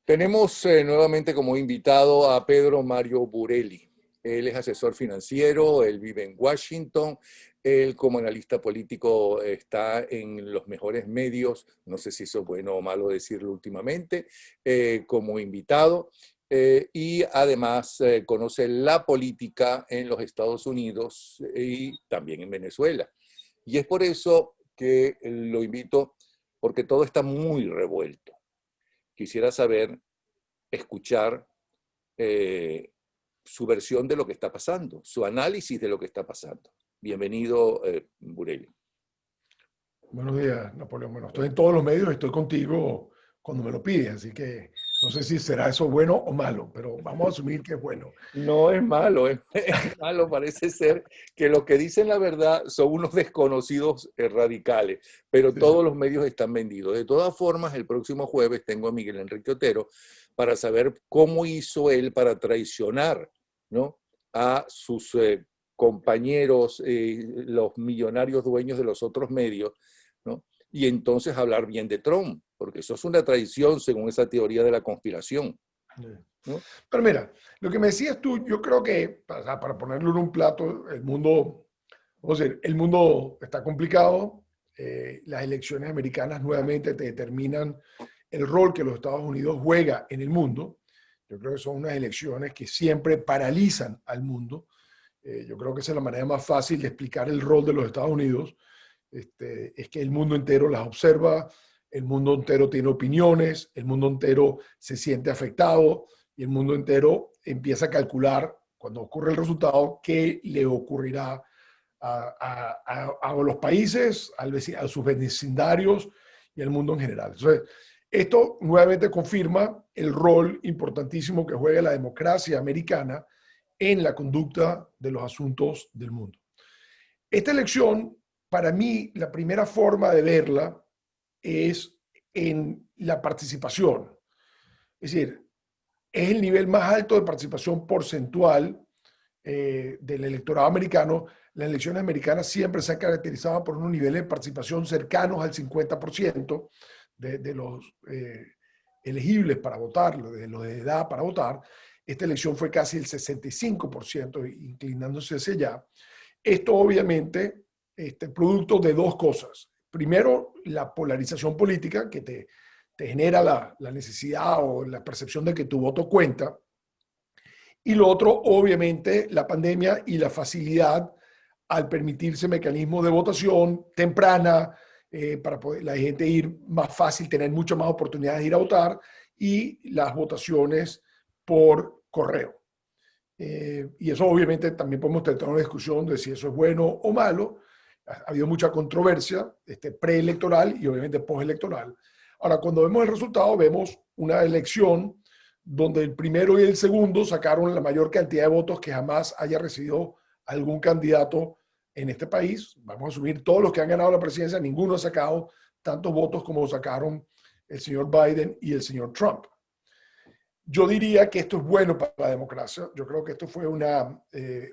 Tenemos nuevamente como invitado a Pedro Mario Burelli. Él es asesor financiero, él vive en Washington, él como analista político está en los mejores medios, no sé si eso es bueno o malo decirlo últimamente, como invitado, y además conoce la política en los Estados Unidos y también en Venezuela. Y es por eso que lo invito, porque todo está muy revuelto. Quisiera saber, escuchar eh, su versión de lo que está pasando, su análisis de lo que está pasando. Bienvenido, Burelli. Buenos días, Napoleón. Bueno, estoy en todos los medios, estoy contigo cuando me lo pides, así que no sé si será eso bueno o malo, pero vamos a asumir que es bueno. No es malo, es malo, parece ser que los que dicen la verdad son unos desconocidos radicales, pero Sí, sí. todos los medios están vendidos. De todas formas, el próximo jueves tengo a Miguel Enrique Otero para saber cómo hizo él para traicionar, ¿no?, a sus compañeros, los millonarios dueños de los otros medios, ¿no? Y entonces hablar bien de Trump, porque eso es una traición según esa teoría de la conspiración, ¿no? Pero mira, lo que me decías tú, yo creo que para ponerlo en un plato, el mundo, vamos a decir, el mundo está complicado. Las elecciones americanas nuevamente te determinan el rol que los Estados Unidos juega en el mundo. Yo creo que son unas elecciones que siempre paralizan al mundo. Yo creo que esa es la manera más fácil de explicar el rol de los Estados Unidos. Es que el mundo entero las observa, el mundo entero tiene opiniones, el mundo entero se siente afectado y el mundo entero empieza a calcular cuando ocurre el resultado qué le ocurrirá a los países, a sus vecindarios y al mundo en general. Entonces, esto nuevamente confirma el rol importantísimo que juega la democracia americana en la conducta de los asuntos del mundo. Esta elección, para mí, la primera forma de verla es en la participación. Es decir, es el nivel más alto de participación porcentual del electorado americano. Las elecciones americanas siempre se han caracterizado por unos niveles de participación cercanos al 50% de los elegibles para votar, de los de edad para votar. Esta elección fue casi el 65%, inclinándose hacia allá. Esto obviamente producto de dos cosas. Primero, la polarización política que te genera la necesidad o la percepción de que tu voto cuenta. Y lo otro, obviamente, la pandemia y la facilidad al permitirse mecanismos de votación temprana para poder la gente ir más fácil, tener muchas más oportunidades de ir a votar y las votaciones por correo. Y eso obviamente también podemos tener una discusión de si eso es bueno o malo. Ha habido mucha controversia preelectoral y obviamente postelectoral. Ahora, cuando vemos el resultado, vemos una elección donde el primero y el segundo sacaron la mayor cantidad de votos que jamás haya recibido algún candidato en este país. Vamos a asumir todos los que han ganado la presidencia, ninguno ha sacado tantos votos como sacaron el señor Biden y el señor Trump. Yo diría que esto es bueno para la democracia. Yo creo que esto fue una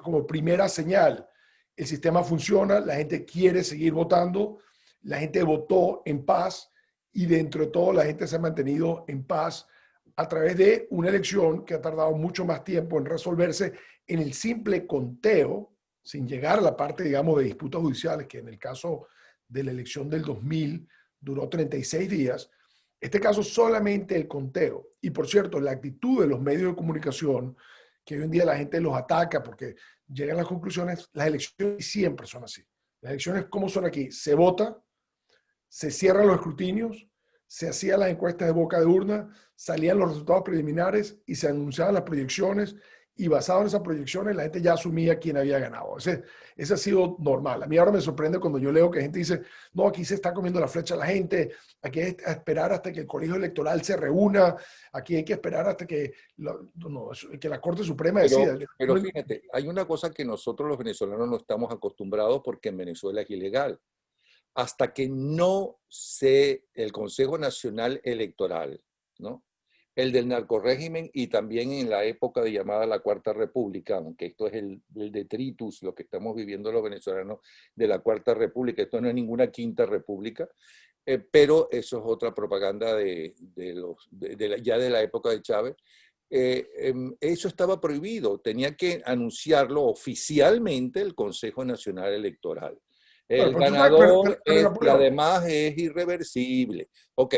como primera señal. El sistema funciona, la gente quiere seguir votando, la gente votó en paz y dentro de todo la gente se ha mantenido en paz a través de una elección que ha tardado mucho más tiempo en resolverse en el simple conteo, sin llegar a la parte, digamos, de disputas judiciales, que en el caso de la elección del 2000 duró 36 días. Este caso solamente el conteo. Y por cierto, la actitud de los medios de comunicación, que hoy en día la gente los ataca porque llegan a las conclusiones, las elecciones siempre son así. Las elecciones, ¿cómo son aquí? Se vota, se cierran los escrutinios, se hacían las encuestas de boca de urna, salían los resultados preliminares y se anunciaban las proyecciones y basado en esas proyecciones la gente ya asumía quién había ganado. Ese ha sido normal. A mí ahora me sorprende cuando yo leo que gente dice, no, aquí se está comiendo la flecha a la gente, aquí hay que esperar hasta que el colegio electoral se reúna, aquí hay que esperar hasta que, que la Corte Suprema decida. Pero fíjate, hay una cosa que nosotros los venezolanos no estamos acostumbrados porque en Venezuela es ilegal. Hasta que no se el Consejo Nacional Electoral, ¿no?, el del narcorrégimen y también en la época de llamada la Cuarta República, aunque esto es el detritus, lo que estamos viviendo los venezolanos de la Cuarta República, esto no es ninguna Quinta República, pero eso es otra propaganda ya de la época de Chávez. Eso estaba prohibido, tenía que anunciarlo oficialmente el Consejo Nacional Electoral. Bueno, El pero tú sabes, pero, ganador pero, pero y Napoleón, además es irreversible. Ok,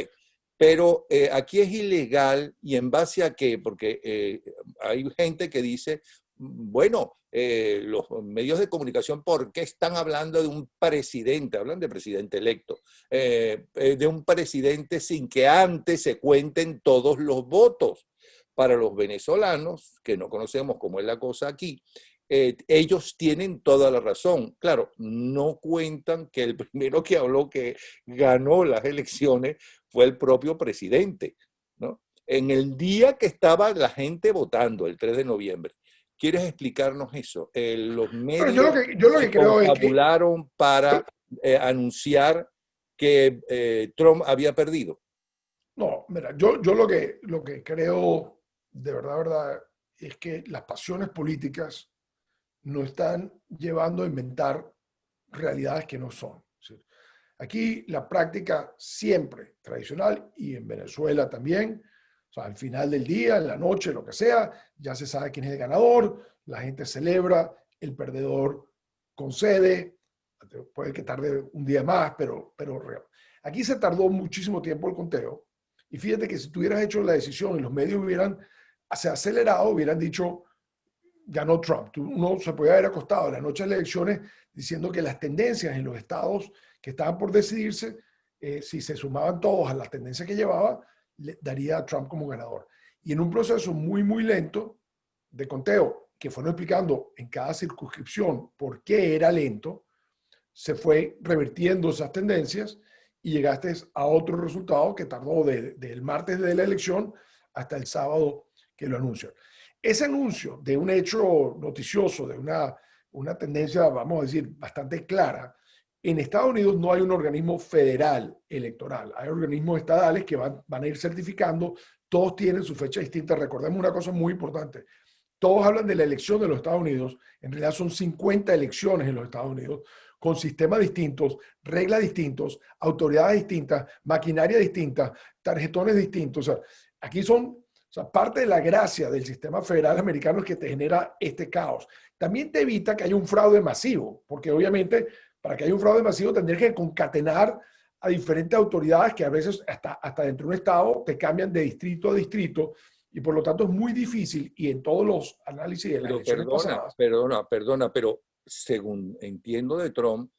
pero aquí es ilegal y en base a qué, porque hay gente que dice, bueno, los medios de comunicación, ¿por qué están hablando de un presidente? Hablan de presidente electo, de un presidente sin que antes se cuenten todos los votos. Para los venezolanos, que no conocemos cómo es la cosa aquí, ellos tienen toda la razón. Claro, no cuentan que el primero que habló que ganó las elecciones fue el propio presidente, ¿no? En el día que estaba la gente votando, el 3 de noviembre. ¿Quieres explicarnos eso? Los pero medios yo lo que se creo es que, confabularon para anunciar que Trump había perdido. no, mira, yo lo que creo de verdad, es que las pasiones políticas nos están llevando a inventar realidades que no son. ¿Sí? Aquí la práctica siempre tradicional y en Venezuela también, o sea, al final del día, en la noche, lo que sea, ya se sabe quién es el ganador, la gente celebra, el perdedor concede, puede que tarde un día más, pero aquí se tardó muchísimo tiempo el conteo y fíjate que si tú hubieras hecho la decisión y los medios hubieran se acelerado, hubieran dicho ganó Trump. Uno se podía haber acostado en la noche de las elecciones diciendo que las tendencias en los estados que estaban por decidirse, si se sumaban todos a las tendencias que llevaba, le daría a Trump como ganador. Y en un proceso muy, muy lento de conteo, que fueron explicando en cada circunscripción por qué era lento, se fue revirtiendo esas tendencias y llegaste a otro resultado que tardó del martes de la elección hasta el sábado que lo anuncian. Ese anuncio de un hecho noticioso, de una tendencia, vamos a decir, bastante clara, en Estados Unidos no hay un organismo federal electoral, hay organismos estadales que van a ir certificando, todos tienen su fecha distinta. Recordemos una cosa muy importante, todos hablan de la elección de los Estados Unidos, en realidad son 50 elecciones en los Estados Unidos, con sistemas distintos, reglas distintos, autoridades distintas, maquinaria distinta, tarjetones distintos. O sea, aquí son, o sea, parte de la gracia del sistema federal americano es que te genera este caos. También te evita que haya un fraude masivo, porque obviamente para que haya un fraude masivo tendrías que concatenar a diferentes autoridades que a veces hasta dentro de un estado te cambian de distrito a distrito y por lo tanto es muy difícil y en todos los análisis de las Pero elecciones pasadas. perdona, pero según entiendo de Trump,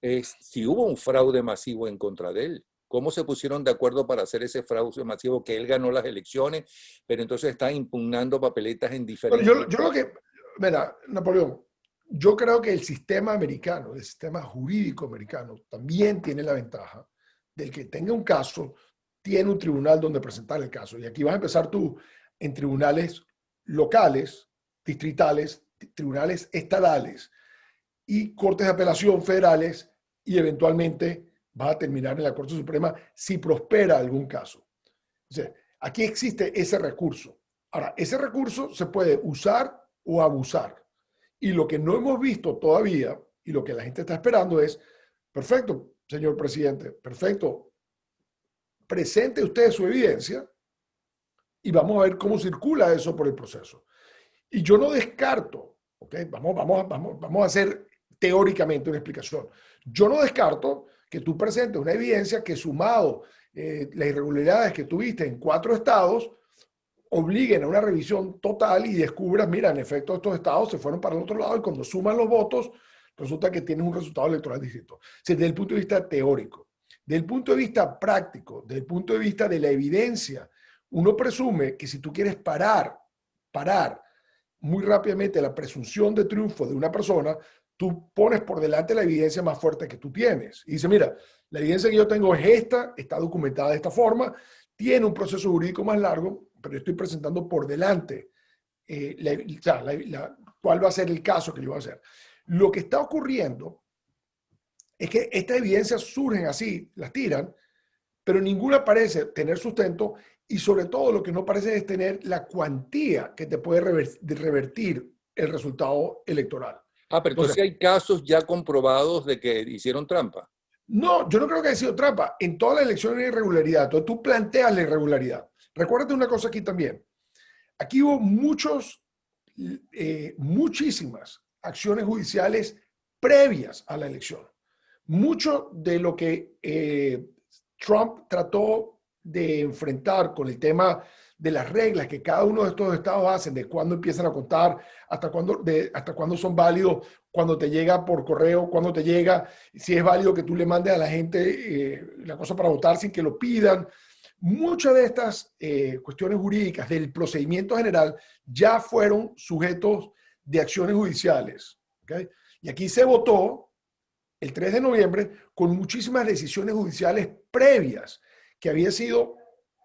si hubo un fraude masivo en contra de él. ¿Cómo se pusieron de acuerdo para hacer ese fraude masivo que él ganó las elecciones, pero entonces está impugnando papeletas en Bueno, diferentes... yo lo que, mira, Napoleón, yo creo que el sistema americano, el sistema jurídico americano, también tiene la ventaja del que tenga un caso, tiene un tribunal donde presentar el caso. Y aquí vas a empezar tú en tribunales locales, distritales, tribunales estadales y cortes de apelación federales y eventualmente vas a terminar en la Corte Suprema si prospera algún caso. O sea, aquí existe ese recurso. Ahora, ese recurso se puede usar o abusar. Y lo que no hemos visto todavía y lo que la gente está esperando es, perfecto, señor presidente, perfecto, presente usted su evidencia y vamos a ver cómo circula eso por el proceso. Y yo no descarto, ¿ok? Vamos a hacer teóricamente una explicación. Yo no descarto que tú presentes una evidencia que sumado las irregularidades que tuviste en 4 estados obliguen a una revisión total y descubras, mira, en efecto estos estados se fueron para el otro lado y cuando suman los votos resulta que tienes un resultado electoral distinto. O sea, desde el punto de vista teórico, desde el punto de vista práctico, desde el punto de vista de la evidencia, uno presume que si tú quieres parar muy rápidamente la presunción de triunfo de una persona, tú pones por delante la evidencia más fuerte que tú tienes. Y dice, mira, la evidencia que yo tengo es esta, está documentada de esta forma, tiene un proceso jurídico más largo, pero yo estoy presentando por delante cuál va a ser el caso que yo voy a hacer. Lo que está ocurriendo es que estas evidencias surgen así, las tiran, pero ninguna parece tener sustento y sobre todo lo que no parece es tener la cuantía que te puede revertir el resultado electoral. Ah, pero entonces Entonces, hay casos ya comprobados de que hicieron trampa. No, yo no creo que haya sido trampa. En todas las elecciones hay irregularidad. Entonces tú planteas la irregularidad. Recuérdate una cosa aquí también. Aquí hubo muchísimas acciones judiciales previas a la elección. Mucho de lo que Trump trató de enfrentar con el tema de las reglas que cada uno de estos estados hacen, de cuándo empiezan a contar, hasta cuándo son válidos, cuando te llega por correo, cuándo te llega, si es válido que tú le mandes a la gente la cosa para votar sin que lo pidan. Muchas de estas cuestiones jurídicas del procedimiento general ya fueron sujetos de acciones judiciales. ¿Okay? Y aquí se votó el 3 de noviembre con muchísimas decisiones judiciales previas, que habían sido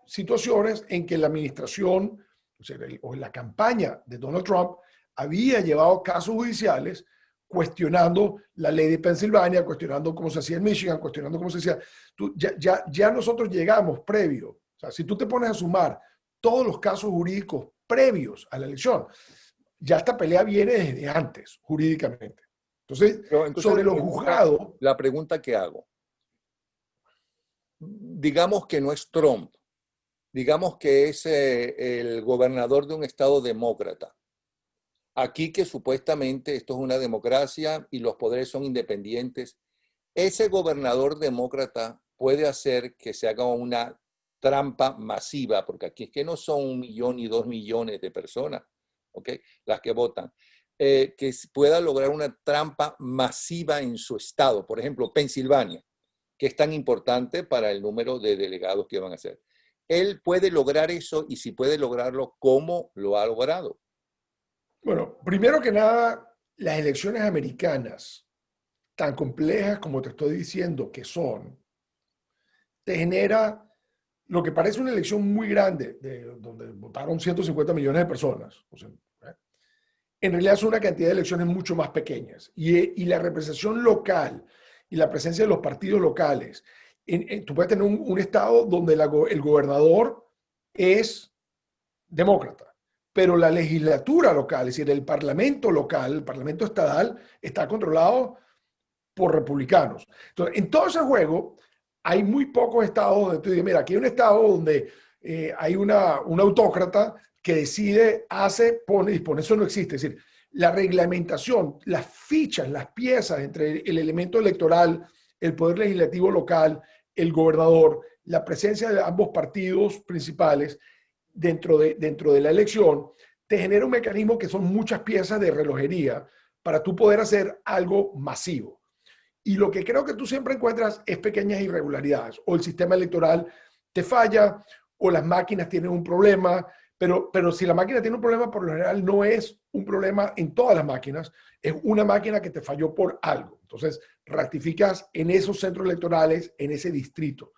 situaciones en que la administración, o la campaña de Donald Trump había llevado casos judiciales cuestionando la ley de Pensilvania, cuestionando cómo se hacía en Michigan, cuestionando cómo se hacía. Ya nosotros llegamos previo. O sea, si tú te pones a sumar todos los casos jurídicos previos a la elección, ya esta pelea viene desde antes, jurídicamente. Entonces, sobre los juzgados... La pregunta que hago, digamos que no es Trump, digamos que es el gobernador de un estado demócrata. Aquí que supuestamente esto es una democracia y los poderes son independientes, ese gobernador demócrata puede hacer que se haga una trampa masiva, porque aquí es que no son 1 millón y 2 millones de personas, ¿ok? Las que votan, que pueda lograr una trampa masiva en su estado, por ejemplo, Pensilvania, que es tan importante para el número de delegados que van a ser. Él puede lograr eso y si puede lograrlo, ¿cómo lo ha logrado? Bueno, primero que nada, las elecciones americanas, tan complejas como te estoy diciendo que son, te genera lo que parece una elección muy grande, donde votaron 150 millones de personas. O sea, en realidad es una cantidad de elecciones mucho más pequeñas. Y la representación local y la presencia de los partidos locales, tú puedes tener un estado donde el gobernador es demócrata, pero la legislatura local, es decir, el parlamento local, el parlamento estatal, está controlado por republicanos. Entonces, en todo ese juego, hay muy pocos estados donde tú dices, mira, aquí hay un estado donde hay un autócrata que decide, hace, pone, dispone. Eso no existe. Es decir, la reglamentación, las fichas, las piezas entre el elemento electoral, el poder legislativo local, el gobernador, la presencia de ambos partidos principales dentro de la elección, te genera un mecanismo que son muchas piezas de relojería para tú poder hacer algo masivo. Y lo que creo que tú siempre encuentras es pequeñas irregularidades. O el sistema electoral te falla, o las máquinas tienen un problema, pero si la máquina tiene un problema, por lo general no es un problema en todas las máquinas, es una máquina que te falló por algo. Entonces, ratificas en esos centros electorales, en ese distrito.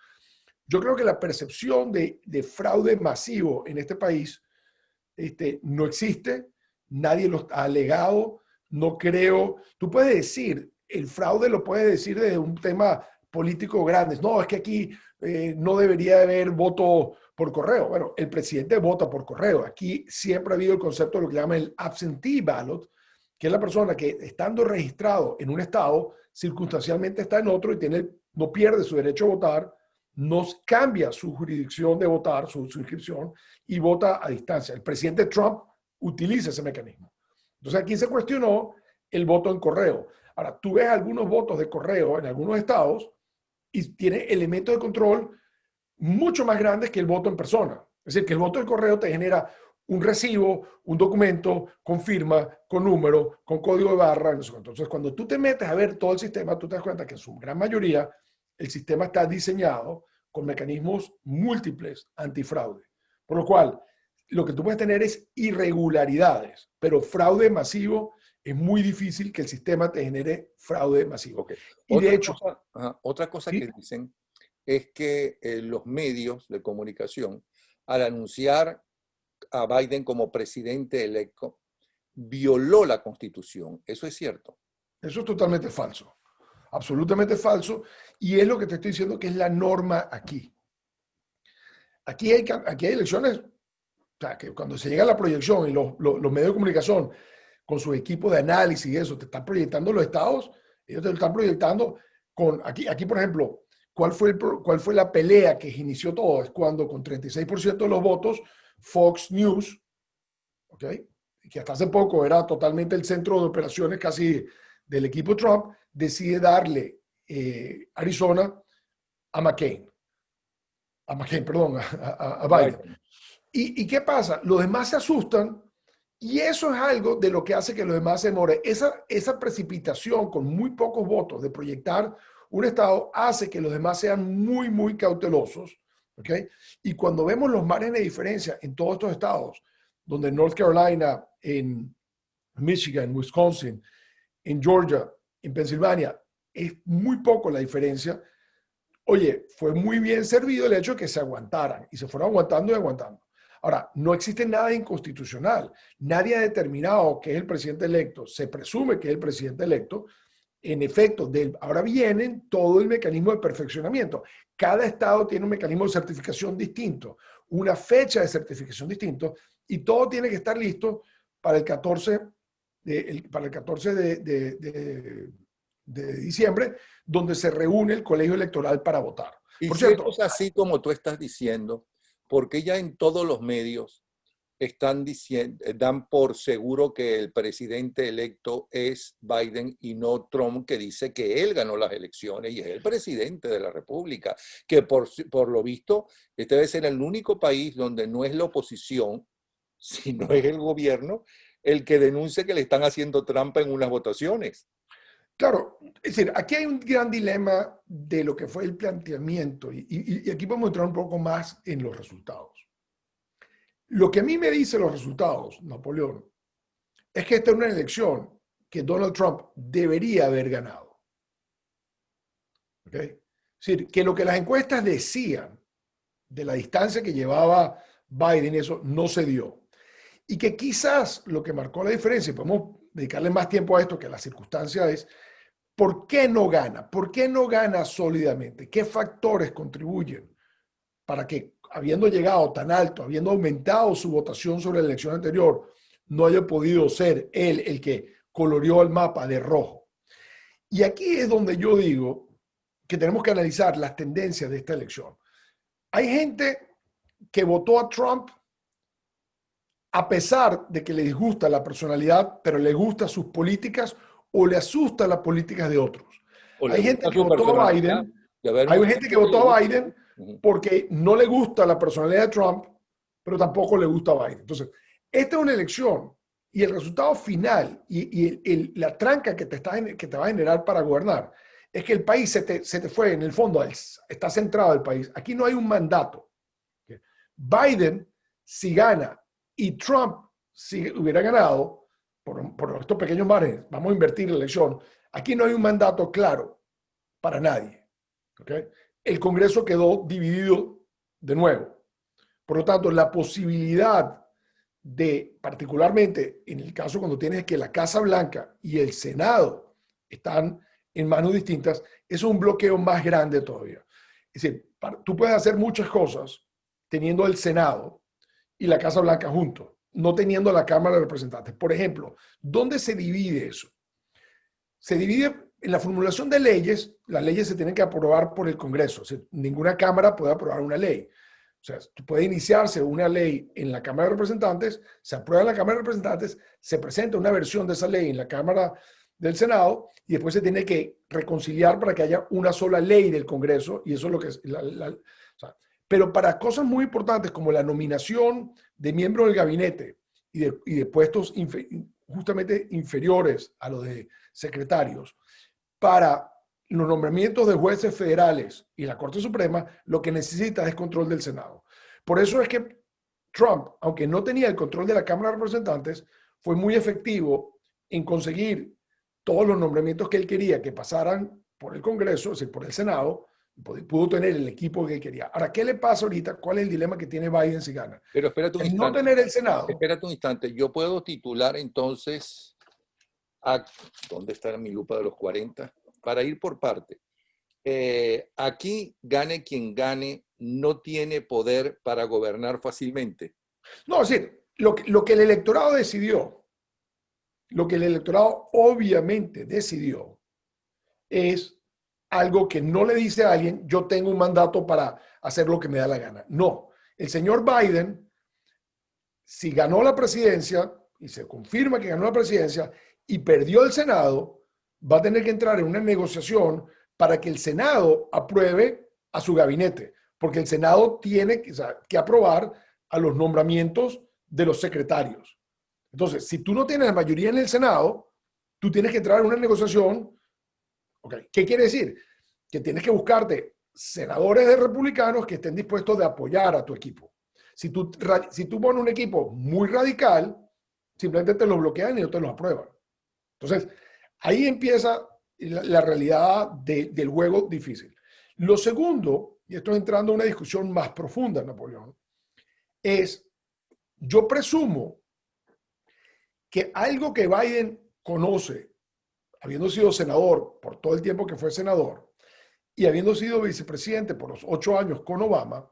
Yo creo que la percepción de fraude masivo en este país no existe, nadie lo ha alegado, no creo. Tú puedes decir, el fraude lo puedes decir desde un tema político grande. No, es que aquí no debería haber voto por correo. Bueno, el presidente vota por correo. Aquí siempre ha habido el concepto de lo que llaman el absentee ballot, que es la persona que estando registrado en un estado, circunstancialmente está en otro y no pierde su derecho a votar, no cambia su jurisdicción de votar, su inscripción, y vota a distancia. El presidente Trump utiliza ese mecanismo. Entonces aquí se cuestionó el voto en correo. Ahora, tú ves algunos votos de correo en algunos estados y tiene elementos de control mucho más grandes que el voto en persona. Es decir, que el voto en correo te genera un recibo, un documento con firma, con número, con código de barra. Entonces, cuando tú te metes a ver todo el sistema, tú te das cuenta que en su gran mayoría el sistema está diseñado con mecanismos múltiples antifraude. Por lo cual, lo que tú puedes tener es irregularidades, pero fraude masivo es muy difícil que el sistema te genere fraude masivo. Okay. Y de hecho... Otra cosa ¿sí? que dicen es que los medios de comunicación, al anunciar a Biden como presidente electo, violó la Constitución. ¿Eso es cierto? Eso es totalmente falso. Absolutamente falso. Y es lo que te estoy diciendo que es la norma aquí. Aquí hay elecciones, o sea, que cuando se llega a la proyección y los medios de comunicación con su equipo de análisis y eso, te están proyectando los estados, ellos te lo están proyectando aquí, por ejemplo, ¿cuál fue la pelea que inició todo? Es cuando con 36% de los votos, Fox News, ¿ok?, que hasta hace poco era totalmente el centro de operaciones casi del equipo Trump, decide darle Arizona perdón, a Biden. Biden. ¿Y qué pasa? Los demás se asustan y eso es algo de lo que hace que los demás se demoren. Esa precipitación con muy pocos votos de proyectar un estado hace que los demás sean muy, muy cautelosos. ¿Ok? Y cuando vemos los márgenes de diferencia en todos estos estados, donde en North Carolina, en Michigan, Wisconsin, en Georgia, en Pensilvania, es muy poco la diferencia. Oye, fue muy bien servido el hecho de que se aguantaran y se fueron aguantando y aguantando. Ahora, no existe nada inconstitucional. Nadie ha determinado que es el presidente electo. Se presume que es el presidente electo. En efecto, ahora viene todo el mecanismo de perfeccionamiento. Cada estado tiene un mecanismo de certificación distinto, una fecha de certificación distinto, y todo tiene que estar listo para el 14 de diciembre, donde se reúne el colegio electoral para votar. Y Por si esto cierto, es así como tú estás diciendo, porque ya en todos los medios están diciendo, dan por seguro que el presidente electo es Biden y no Trump, que dice que él ganó las elecciones y es el presidente de la República, que por lo visto este debe ser el único país donde no es la oposición, sino es el gobierno, el que denuncia que le están haciendo trampa en unas votaciones. claro, es decir, aquí hay un gran dilema de lo que fue el planteamiento y aquí podemos entrar un poco más en los resultados. Lo que a mí me dicen los resultados, Napoleón, es que esta es una elección que Donald Trump debería haber ganado. ¿Ok? Es decir, que lo que las encuestas decían de la distancia que llevaba Biden, eso no se dio. Y que quizás lo que marcó la diferencia, y podemos dedicarle más tiempo a esto que a las circunstancias, es ¿por qué no gana? ¿Por qué no gana sólidamente? ¿Qué factores contribuyen para que, habiendo llegado tan alto, habiendo aumentado su votación sobre la elección anterior, no haya podido ser él el que coloreó el mapa de rojo? Y aquí es donde yo digo que tenemos que analizar las tendencias de esta elección. Hay gente que votó a Trump a pesar de que le disgusta la personalidad, pero le gustan sus políticas o le asustan las políticas de otros. O le Hay gente gusta que su votó a personalidad. Biden, De haber hay mucha gente que gente que le votó a gusta. Biden porque no le gusta la personalidad de Trump, pero tampoco le gusta a Biden. Entonces, esta es una elección y el resultado final y la tranca que te va a generar para gobernar es que el país se te fue, en el fondo, está centrado el país. Aquí no hay un mandato. Biden, si gana, y Trump, si hubiera ganado, por estos pequeños márgenes, vamos a invertir la elección, aquí no hay un mandato claro para nadie. ¿Okay? El Congreso quedó dividido de nuevo. Por lo tanto, la posibilidad de, particularmente en el caso cuando tienes que la Casa Blanca y el Senado están en manos distintas, es un bloqueo más grande todavía. Es decir, tú puedes hacer muchas cosas teniendo el Senado y la Casa Blanca juntos, no teniendo la Cámara de Representantes. Por ejemplo, ¿dónde se divide eso? Se divide en la formulación de leyes. Las leyes se tienen que aprobar por el Congreso. O sea, ninguna Cámara puede aprobar una ley. O sea, puede iniciarse una ley en la Cámara de Representantes, se aprueba en la Cámara de Representantes, se presenta una versión de esa ley en la Cámara del Senado y después se tiene que reconciliar para que haya una sola ley del Congreso y eso es lo que es o sea, pero para cosas muy importantes como la nominación de miembros del gabinete y de puestos justamente inferiores a los de secretarios, para los nombramientos de jueces federales y la Corte Suprema, lo que necesita es control del Senado. Por eso es que Trump, aunque no tenía el control de la Cámara de Representantes, fue muy efectivo en conseguir todos los nombramientos que él quería que pasaran por el Congreso, es decir, por el Senado, pudo tener el equipo que él quería. Ahora, ¿qué le pasa ahorita? ¿Cuál es el dilema que tiene Biden si gana? Pero espérate un El no instante, tener el Senado. espérate un instante. Yo puedo titular entonces a, ¿dónde está mi lupa de los 40? Para ir por parte. Aquí gane quien gane, no tiene poder para gobernar fácilmente. No, es decir, lo que el electorado decidió, lo que el electorado obviamente decidió es algo que no le dice a alguien, yo tengo un mandato para hacer lo que me da la gana. No, el señor Biden, si ganó la presidencia, y se confirma que ganó la presidencia, y perdió el Senado, va a tener que entrar en una negociación para que el Senado apruebe a su gabinete, porque el Senado tiene que aprobar a los nombramientos de los secretarios. Entonces, si tú no tienes la mayoría en el Senado, tú tienes que entrar en una negociación. Okay. ¿Qué quiere decir? Que tienes que buscarte senadores de republicanos que estén dispuestos de apoyar a tu equipo. Si tú pones un equipo muy radical, simplemente te lo bloquean y no te lo aprueban. Entonces, ahí empieza la realidad del juego difícil. Lo segundo, y esto entrando a una discusión más profunda, Napoleón, es, yo presumo que algo que Biden conoce, habiendo sido senador por todo el tiempo que fue senador y habiendo sido vicepresidente por los 8 años con Obama,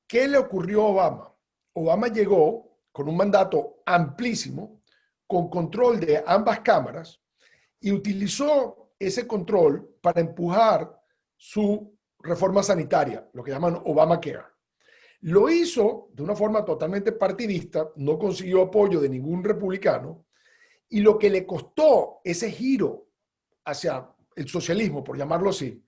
¿qué le ocurrió a Obama? Obama llegó con un mandato amplísimo, con control de ambas cámaras, y utilizó ese control para empujar su reforma sanitaria, lo que llaman Obamacare. Lo hizo de una forma totalmente partidista, no consiguió apoyo de ningún republicano, y lo que le costó ese giro hacia el socialismo, por llamarlo así,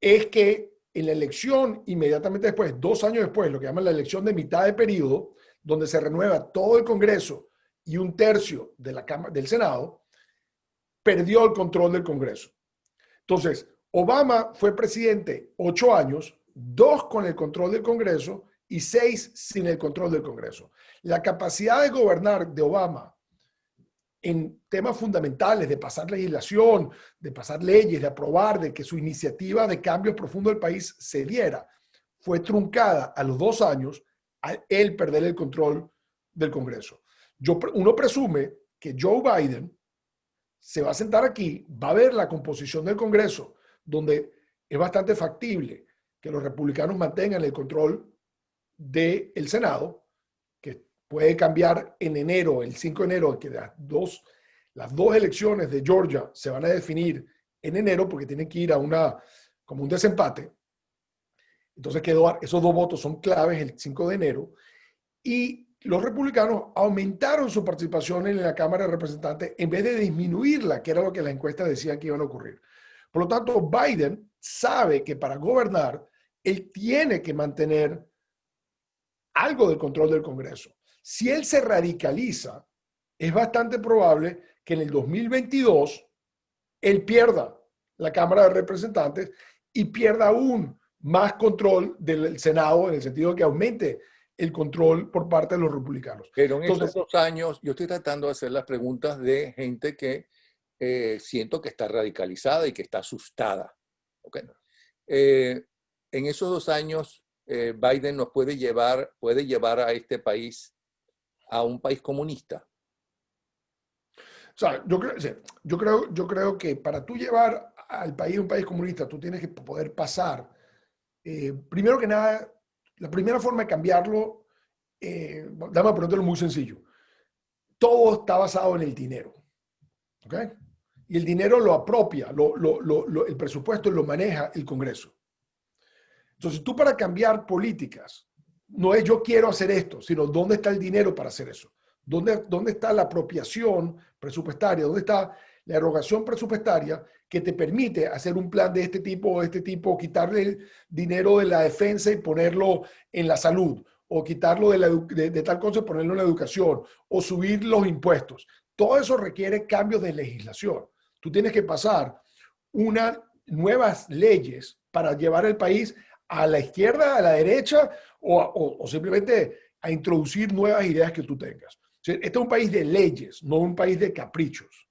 es que en la elección inmediatamente después, 2 años después, lo que llaman la elección de mitad de periodo, donde se renueva todo el Congreso y 1/3 de la Cámara, del Senado, perdió el control del Congreso. Entonces, Obama fue presidente 8 años, 2 con el control del Congreso y 6 sin el control del Congreso. La capacidad de gobernar de Obama en temas fundamentales, de pasar legislación, de pasar leyes, de aprobar, de que su iniciativa de cambio profundo del país se diera, fue truncada a los 2 años al él perder el control del Congreso. Uno presume que Joe Biden se va a sentar aquí, va a ver la composición del Congreso, donde es bastante factible que los republicanos mantengan el control del Senado, que puede cambiar en enero, el 5 de enero, que las dos elecciones de Georgia se van a definir en enero porque tienen que ir a como un desempate. Entonces esos 2 votos son claves el 5 de enero. Y los republicanos aumentaron su participación en la Cámara de Representantes en vez de disminuirla, que era lo que las encuestas decían que iban a ocurrir. Por lo tanto, Biden sabe que para gobernar, él tiene que mantener algo del control del Congreso. Si él se radicaliza, es bastante probable que en el 2022 él pierda la Cámara de Representantes y pierda aún más control del Senado, en el sentido de que aumente el control por parte de los republicanos. Pero en estos 2 años, yo estoy tratando de hacer las preguntas de gente que siento que está radicalizada y que está asustada. ¿Okay? En esos 2 años, Biden nos puede llevar a este país a un país comunista. O sea, yo creo que para tú llevar al país a un país comunista, tú tienes que poder pasar, primero que nada, la primera forma de cambiarlo, dame a ponértelo muy sencillo. Todo está basado en el dinero. ¿Ok? Y el dinero lo apropia, el presupuesto lo maneja el Congreso. Entonces, tú para cambiar políticas, no es yo quiero hacer esto, sino dónde está el dinero para hacer eso. ¿Dónde está la apropiación presupuestaria? ¿Dónde está la erogación presupuestaria que te permite hacer un plan de este tipo, quitarle el dinero de la defensa y ponerlo en la salud, o quitarlo de tal cosa y ponerlo en la educación, o subir los impuestos? Todo eso requiere cambios de legislación. Tú tienes que pasar nuevas leyes para llevar el país a la izquierda, a la derecha, o simplemente a introducir nuevas ideas que tú tengas. Este es un país de leyes, no un país de caprichos.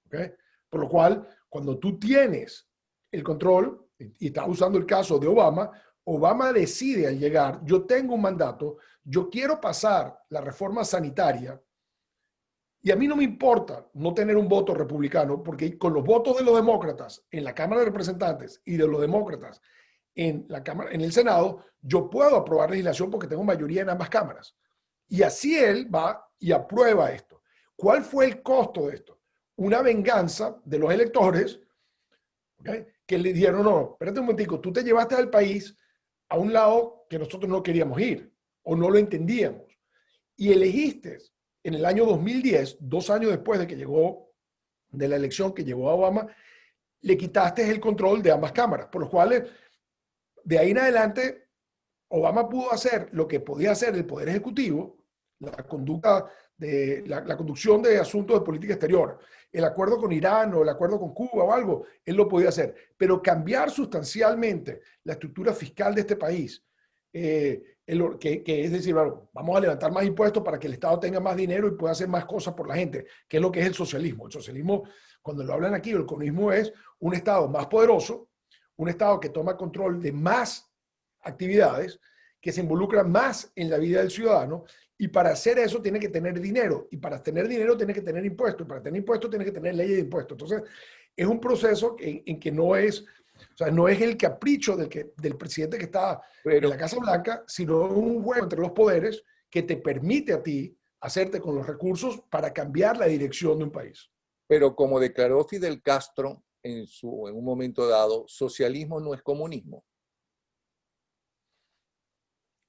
¿Okay? Por lo cual, cuando tú tienes el control, y estás usando el caso de Obama, Obama decide al llegar, yo tengo un mandato, yo quiero pasar la reforma sanitaria, y a mí no me importa no tener un voto republicano, porque con los votos de los demócratas en la Cámara de Representantes y de los demócratas en el Senado, yo puedo aprobar legislación porque tengo mayoría en ambas cámaras. Y así él va y aprueba esto. ¿Cuál fue el costo de esto? Una venganza de los electores, ¿okay?, que le dijeron, no, espérate un momentico, tú te llevaste al país a un lado que nosotros no queríamos ir o no lo entendíamos. Y elegiste en el año 2010, 2 años después de que llegó de la elección que llevó a Obama, le quitaste el control de ambas cámaras, por los cuales de ahí en adelante Obama pudo hacer lo que podía hacer el Poder Ejecutivo, la conducción de asuntos de política exterior, el acuerdo con Irán o el acuerdo con Cuba o algo, él lo podía hacer, pero cambiar sustancialmente la estructura fiscal de este país, que es decir, bueno, vamos a levantar más impuestos para que el Estado tenga más dinero y pueda hacer más cosas por la gente, que es lo que es el socialismo. El socialismo, cuando lo hablan aquí, el comunismo es un Estado más poderoso, un Estado que toma control de más actividades, que se involucran más en la vida del ciudadano, y para hacer eso tiene que tener dinero, y para tener dinero tiene que tener impuestos, y para tener impuestos tiene que tener leyes de impuestos. Entonces, es un proceso en que no es, o sea, no es el capricho del presidente que está en la Casa Blanca, sino un juego entre los poderes que te permite a ti hacerte con los recursos para cambiar la dirección de un país. Pero como declaró Fidel Castro en un momento dado, socialismo no es comunismo.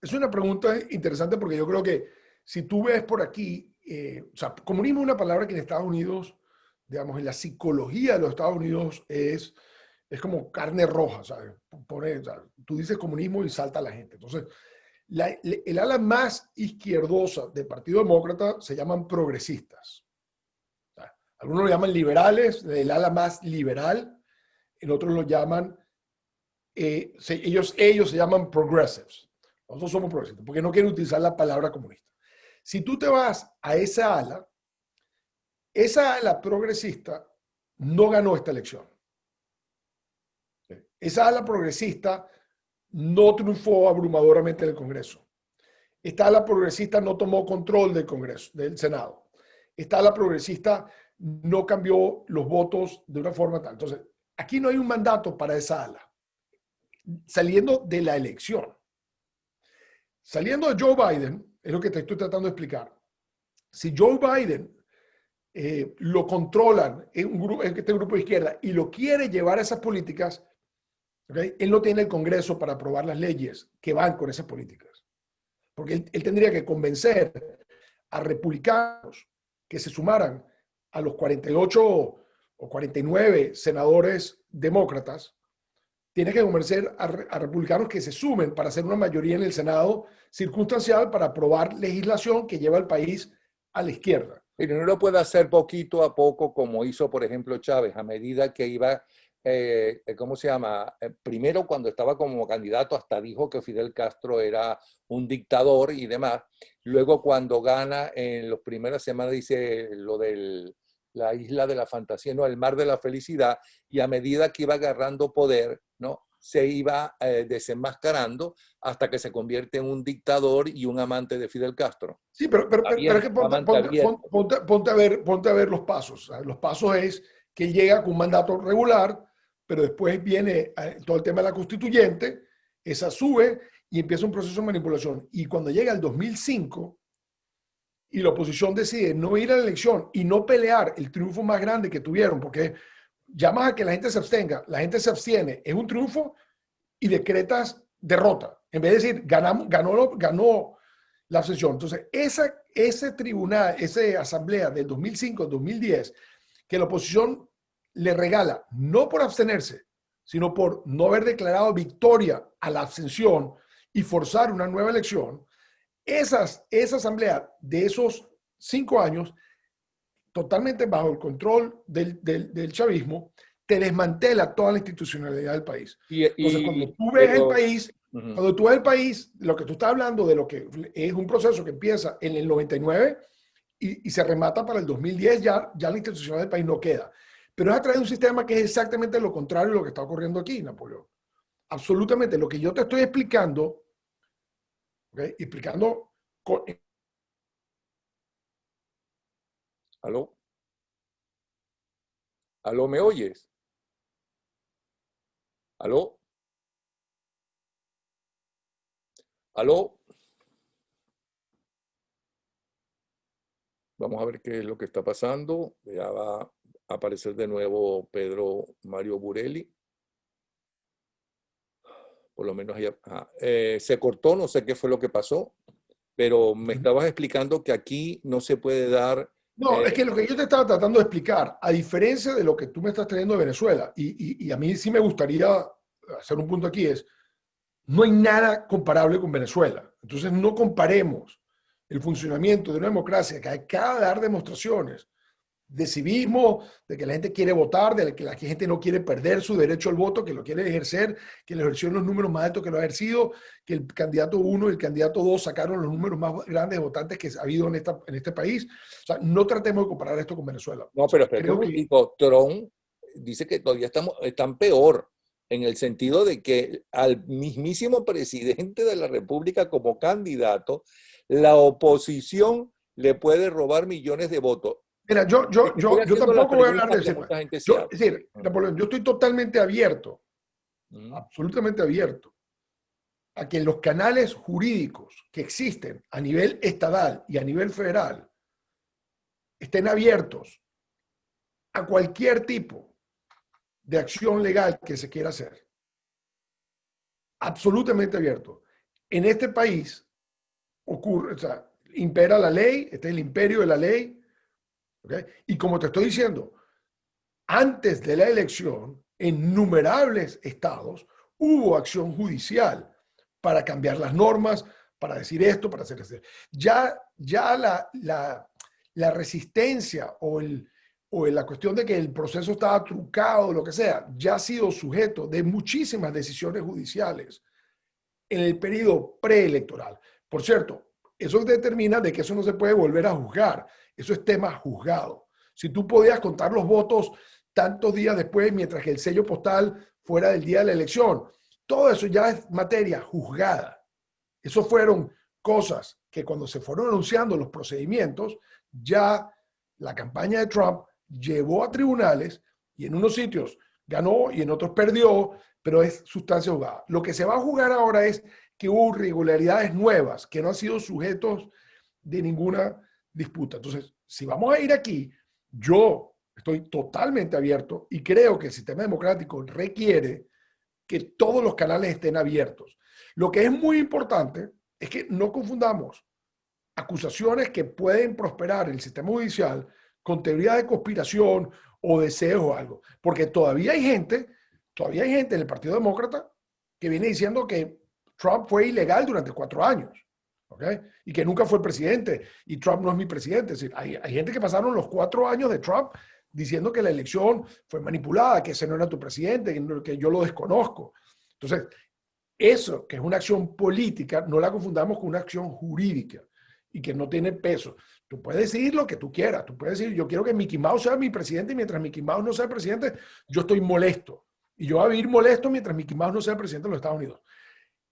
Es una pregunta interesante porque yo creo que si tú ves por aquí, o sea, comunismo es una palabra que en Estados Unidos, digamos, en la psicología de los Estados Unidos es como carne roja, ¿sabes? O sea, tú dices comunismo y salta la gente. Entonces, el ala más izquierdosa del Partido Demócrata se llaman progresistas. O sea, algunos lo llaman liberales, el ala más liberal, el otro lo llaman, ellos se llaman progressives. Nosotros somos progresistas, porque no quieren utilizar la palabra comunista. Si tú te vas a esa ala progresista no ganó esta elección. Esa ala progresista no triunfó abrumadoramente en el Congreso. Esta ala progresista no tomó control del Congreso, del Senado. Esta ala progresista no cambió los votos de una forma tal. Entonces, aquí no hay un mandato para esa ala. Saliendo de la elección. Saliendo de Joe Biden, es lo que te estoy tratando de explicar. Si Joe Biden lo controlan este grupo de izquierda y lo quiere llevar a esas políticas, ¿okay? Él no tiene el Congreso para aprobar las leyes que van con esas políticas. Porque él tendría que convencer a republicanos que se sumaran a los 48 o 49 senadores demócratas. Tiene que convencer a republicanos que se sumen para hacer una mayoría en el Senado circunstancial para aprobar legislación que lleva al país a la izquierda. Pero no lo puede hacer poquito a poco como hizo, por ejemplo, Chávez, a medida que iba, ¿cómo se llama? Primero, cuando estaba como candidato, hasta dijo que Fidel Castro era un dictador y demás. Luego, cuando gana, en las primeras semanas dice lo de la isla de la fantasía, no, el mar de la felicidad, y a medida que iba agarrando poder, ¿no? Se iba desenmascarando hasta que se convierte en un dictador y un amante de Fidel Castro. Sí, pero es que ponte a ver los pasos. ¿Sabes? Los pasos es que él llega con un mandato regular, pero después viene todo el tema de la constituyente, esa sube y empieza un proceso de manipulación. Y cuando llega el 2005 y la oposición decide no ir a la elección y no pelear el triunfo más grande que tuvieron, porque llamas a que la gente se abstenga, la gente se abstiene, es un triunfo y decretas derrota. En vez de decir, ganó la abstención. Entonces, ese tribunal, esa asamblea del 2005 al 2010, que la oposición le regala, no por abstenerse, sino por no haber declarado victoria a la abstención y forzar una nueva elección, esa asamblea de esos 5 años, totalmente bajo el control del chavismo, te desmantela toda la institucionalidad del país. Entonces, cuando tú ves el país, lo que tú estás hablando de lo que es un proceso que empieza en el 99 y se remata para el 2010, ya la institucionalidad del país no queda. Pero es a través de un sistema que es exactamente lo contrario de lo que está ocurriendo aquí, Napoleón. Absolutamente. Lo que yo te estoy explicando, ¿okay? Explicando con... ¿Aló? ¿Aló, me oyes? ¿Aló? ¿Aló? Vamos a ver qué es lo que está pasando. Ya va a aparecer de nuevo Pedro Mario Burelli. por lo menos allá, se cortó, no sé qué fue lo que pasó, pero me estabas explicando que aquí no se puede dar... No, es que lo que yo te estaba tratando de explicar, a diferencia de lo que tú me estás trayendo de Venezuela, y a mí sí me gustaría hacer un punto aquí, es, no hay nada comparable con Venezuela. Entonces no comparemos el funcionamiento de una democracia que acaba de dar demostraciones de civismo, de que la gente quiere votar, de que la gente no quiere perder su derecho al voto, que lo quiere ejercer, que lo ejerció en los números más altos que lo ha ejercido, que el candidato 1 y el candidato 2 sacaron los números más grandes de votantes que ha habido en este país. O sea, no tratemos de comparar esto con Venezuela. No, O sea, pero espérate un creo que... momentico, Trump dice que todavía están peor, en el sentido de que al mismísimo presidente de la República como candidato, la oposición le puede robar millones de votos. Mira, Estoy yo haciendo la tampoco voy a hablar pregunta de que ese. mucha gente se Yo, hace. es decir, Napoleón, yo estoy totalmente abierto, absolutamente abierto, a que los canales jurídicos que existen a nivel estatal y a nivel federal estén abiertos a cualquier tipo de acción legal que se quiera hacer. Absolutamente abierto. En este país ocurre, o sea, impera la ley, este es el imperio de la ley, ¿okay? Y como te estoy diciendo, antes de la elección, en innumerables estados hubo acción judicial para cambiar las normas, para decir esto, para hacer esto. Ya la resistencia o la cuestión de que el proceso estaba trucado, lo que sea, ya ha sido sujeto de muchísimas decisiones judiciales en el periodo preelectoral. Por cierto, eso determina de que eso no se puede volver a juzgar. Eso es tema juzgado. Si tú podías contar los votos tantos días después, mientras que el sello postal fuera del día de la elección, todo eso ya es materia juzgada. Eso fueron cosas que cuando se fueron anunciando los procedimientos, ya la campaña de Trump llevó a tribunales y en unos sitios ganó y en otros perdió, pero es sustancia juzgada. Lo que se va a jugar ahora es que hubo irregularidades nuevas que no han sido sujetos de ninguna disputa. Entonces, si vamos a ir aquí, yo estoy totalmente abierto y creo que el sistema democrático requiere que todos los canales estén abiertos. Lo que es muy importante es que no confundamos acusaciones que pueden prosperar en el sistema judicial con teoría de conspiración o deseos o algo. Porque todavía hay gente en el Partido Demócrata que viene diciendo que Trump fue ilegal durante 4 años. ¿Okay? Y que nunca fue presidente y Trump no es mi presidente. Es decir, hay gente que pasaron los 4 años de Trump diciendo que la elección fue manipulada, que ese no era tu presidente, que yo lo desconozco. Entonces, eso, que es una acción política, no la confundamos con una acción jurídica y que no tiene peso. Tú puedes decir lo que tú quieras. Tú puedes decir, yo quiero que Mickey Mouse sea mi presidente y mientras Mickey Mouse no sea presidente, yo estoy molesto. Y yo voy a vivir molesto mientras Mickey Mouse no sea presidente de los Estados Unidos.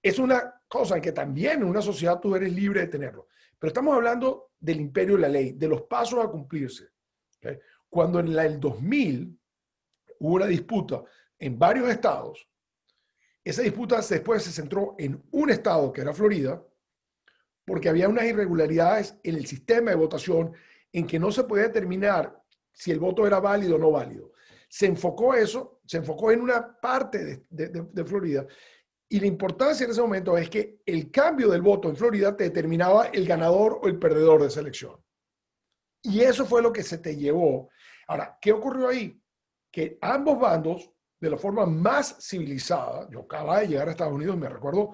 Es una cosa en que también en una sociedad tú eres libre de tenerlo. Pero estamos hablando del imperio de la ley, de los pasos a cumplirse. ¿Okay? Cuando en el 2000 hubo una disputa en varios estados, esa disputa después se centró en un estado que era Florida, porque había unas irregularidades en el sistema de votación en que no se podía determinar si el voto era válido o no válido. Se enfocó en una parte de Florida. Y la importancia en ese momento es que el cambio del voto en Florida te determinaba el ganador o el perdedor de esa elección. Y eso fue lo que se te llevó. Ahora, ¿qué ocurrió ahí? Que ambos bandos, de la forma más civilizada, yo acababa de llegar a Estados Unidos y me recuerdo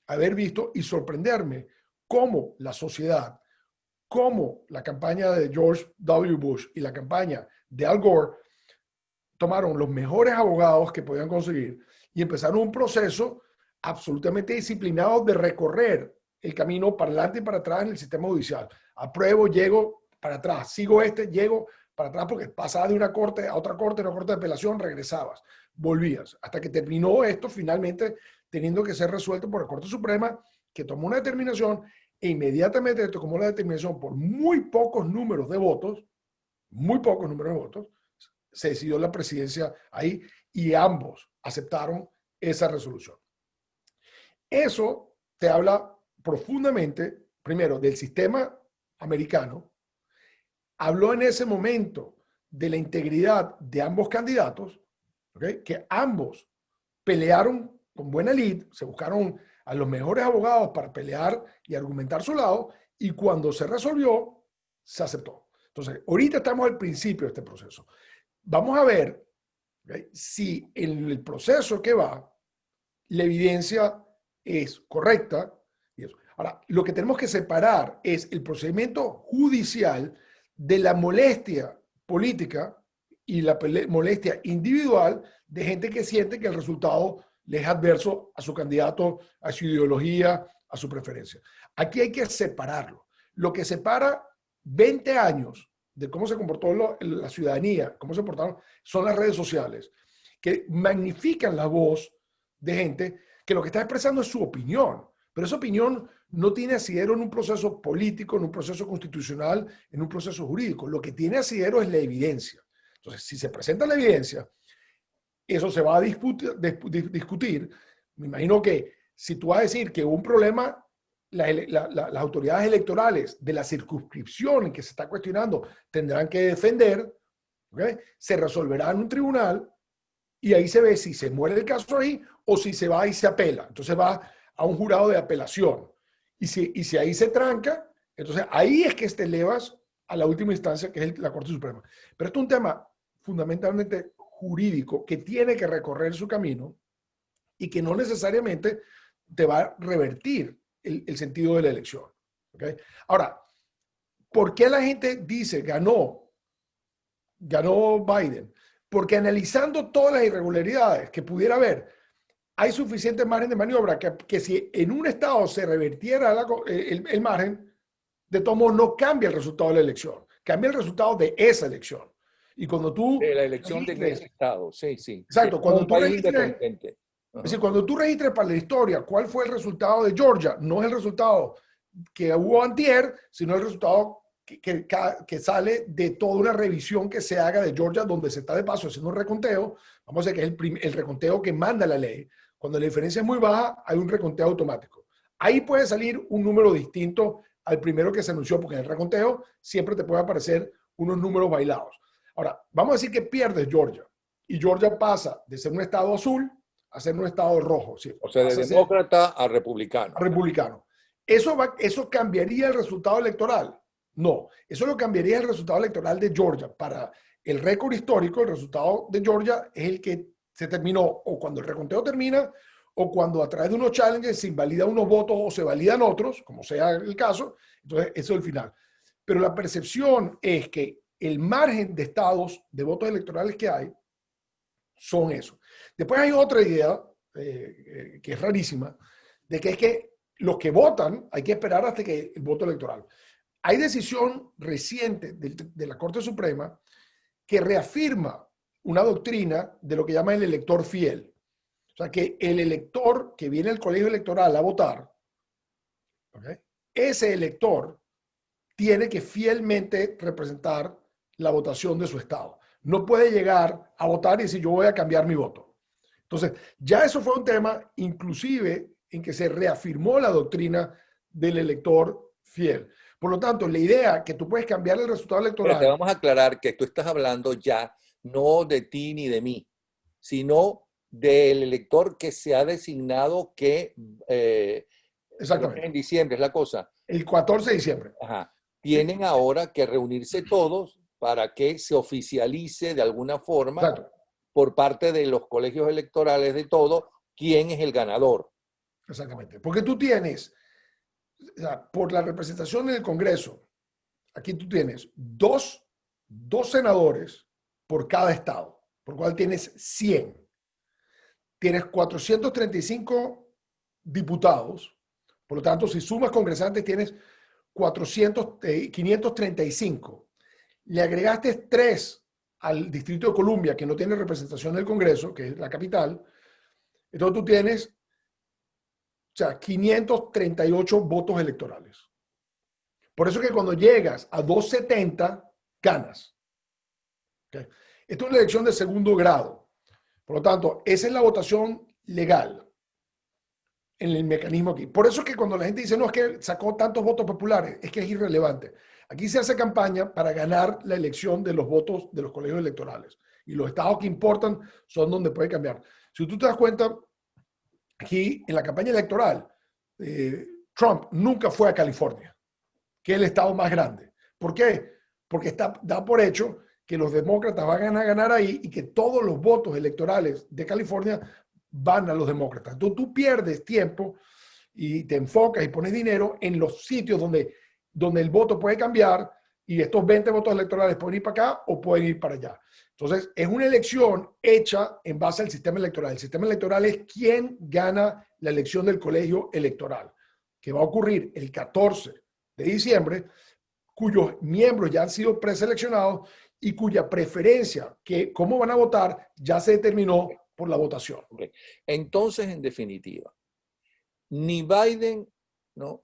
haber visto y sorprenderme cómo la sociedad, cómo la campaña de George W. Bush y la campaña de Al Gore tomaron los mejores abogados que podían conseguir y empezaron un proceso absolutamente disciplinado de recorrer el camino para adelante y para atrás en el sistema judicial. Apruebo, llego para atrás, sigo llego para atrás porque pasaba de una corte a otra corte, una corte de apelación, regresabas, volvías, hasta que terminó esto finalmente teniendo que ser resuelto por la Corte Suprema, que tomó una determinación e inmediatamente tomó la determinación por muy pocos números de votos, se decidió la presidencia ahí y ambos aceptaron esa resolución. Eso te habla profundamente, primero, del sistema americano. Habló en ese momento de la integridad de ambos candidatos, ¿okay? Que ambos pelearon con buena lid, se buscaron a los mejores abogados para pelear y argumentar su lado, y cuando se resolvió, se aceptó. Entonces, ahorita estamos al principio de este proceso. Vamos a ver, ¿okay?, si en el proceso que va, la evidencia es correcta. Y eso. Ahora, lo que tenemos que separar es el procedimiento judicial de la molestia política y la molestia individual de gente que siente que el resultado le es adverso a su candidato, a su ideología, a su preferencia. Aquí hay que separarlo. Lo que separa 20 años de cómo se comportó la ciudadanía, cómo se comportaron, son las redes sociales, que magnifican la voz de gente que lo que está expresando es su opinión, pero esa opinión no tiene asidero en un proceso político, en un proceso constitucional, en un proceso jurídico. Lo que tiene asidero es la evidencia. Entonces, si se presenta la evidencia, eso se va a discutir. Me imagino que si tú vas a decir que hubo un problema, las autoridades electorales de la circunscripción en que se está cuestionando tendrán que defender, ¿okay?, se resolverá en un tribunal y ahí se ve si se muere el caso ahí o si se va y se apela. Entonces va a un jurado de apelación. Y si ahí se tranca, entonces ahí es que te elevas a la última instancia, que es la Corte Suprema. Pero esto es un tema fundamentalmente jurídico que tiene que recorrer su camino y que no necesariamente te va a revertir el sentido de la elección. ¿Okay? Ahora, ¿por qué la gente dice ganó Biden? Porque analizando todas las irregularidades que pudiera haber, hay suficiente margen de maniobra que si en un estado se revertiera el margen, de todos modos no cambia el resultado de la elección, cambia el resultado de esa elección. Y cuando tú... De la elección de ese estado, sí, sí. Exacto, cuando un tú país registres... independiente. Es decir, cuando tú registres para la historia cuál fue el resultado de Georgia, no es el resultado que hubo antier, sino el resultado que sale de toda una revisión que se haga de Georgia, donde se está de paso haciendo un reconteo. Vamos a decir que es el reconteo que manda la ley. Cuando la diferencia es muy baja, hay un reconteo automático. Ahí puede salir un número distinto al primero que se anunció, porque en el reconteo siempre te puede aparecer unos números bailados. Ahora, vamos a decir que pierdes Georgia y Georgia pasa de ser un estado azul a ser un estado rojo. ¿Sí? O sea, de demócrata a republicano. A republicano. ¿Eso cambiaría el resultado electoral? No, eso lo cambiaría el resultado electoral de Georgia. Para el récord histórico, el resultado de Georgia es el que se terminó o cuando el reconteo termina o cuando a través de unos challenges se invalidan unos votos o se validan otros, como sea el caso. Entonces, eso es el final. Pero la percepción es que el margen de estados de votos electorales que hay son eso. Después hay otra idea que es rarísima, de que es que los que votan hay que esperar hasta que el voto electoral. Hay decisión reciente de la Corte Suprema que reafirma una doctrina de lo que llama el elector fiel. O sea, que el elector que viene al colegio electoral a votar, ¿okay?, ese elector tiene que fielmente representar la votación de su estado. No puede llegar a votar y decir yo voy a cambiar mi voto. Entonces, ya eso fue un tema inclusive en que se reafirmó la doctrina del elector fiel. Por lo tanto, la idea que tú puedes cambiar el resultado electoral... Pero te vamos a aclarar que tú estás hablando ya no de ti ni de mí, sino del elector que se ha designado que exactamente. En diciembre es la cosa. El 14 de diciembre. Ajá. Tienen ahora que reunirse todos para que se oficialice de alguna forma, exacto, por parte de los colegios electorales de todo quién es el ganador. Exactamente. Porque tú tienes, o sea, por la representación en el Congreso, aquí tú tienes dos senadores por cada estado, por lo cual tienes 100. Tienes 435 diputados, por lo tanto, si sumas congresantes, tienes 535. Le agregaste 3 al Distrito de Columbia, que no tiene representación del Congreso, que es la capital. Entonces tú tienes, o sea, 538 votos electorales. Por eso que cuando llegas a 270, ganas. ¿Okay? Esto es una elección de segundo grado. Por lo tanto, esa es la votación legal en el mecanismo aquí. Por eso es que cuando la gente dice, no, es que sacó tantos votos populares, es que es irrelevante. Aquí se hace campaña para ganar la elección de los votos de los colegios electorales. Y los estados que importan son donde puede cambiar. Si tú te das cuenta, aquí en la campaña electoral, Trump nunca fue a California, que es el estado más grande. ¿Por qué? Porque da por hecho que los demócratas van a ganar ahí y que todos los votos electorales de California van a los demócratas. Entonces tú pierdes tiempo y te enfocas y pones dinero en los sitios donde el voto puede cambiar y estos 20 votos electorales pueden ir para acá o pueden ir para allá. Entonces, es una elección hecha en base al sistema electoral. El sistema electoral es quién gana la elección del colegio electoral, que va a ocurrir el 14 de diciembre, cuyos miembros ya han sido preseleccionados y cuya preferencia, que cómo van a votar, ya se determinó por la votación. Okay. Entonces, en definitiva, ni Biden, ¿no?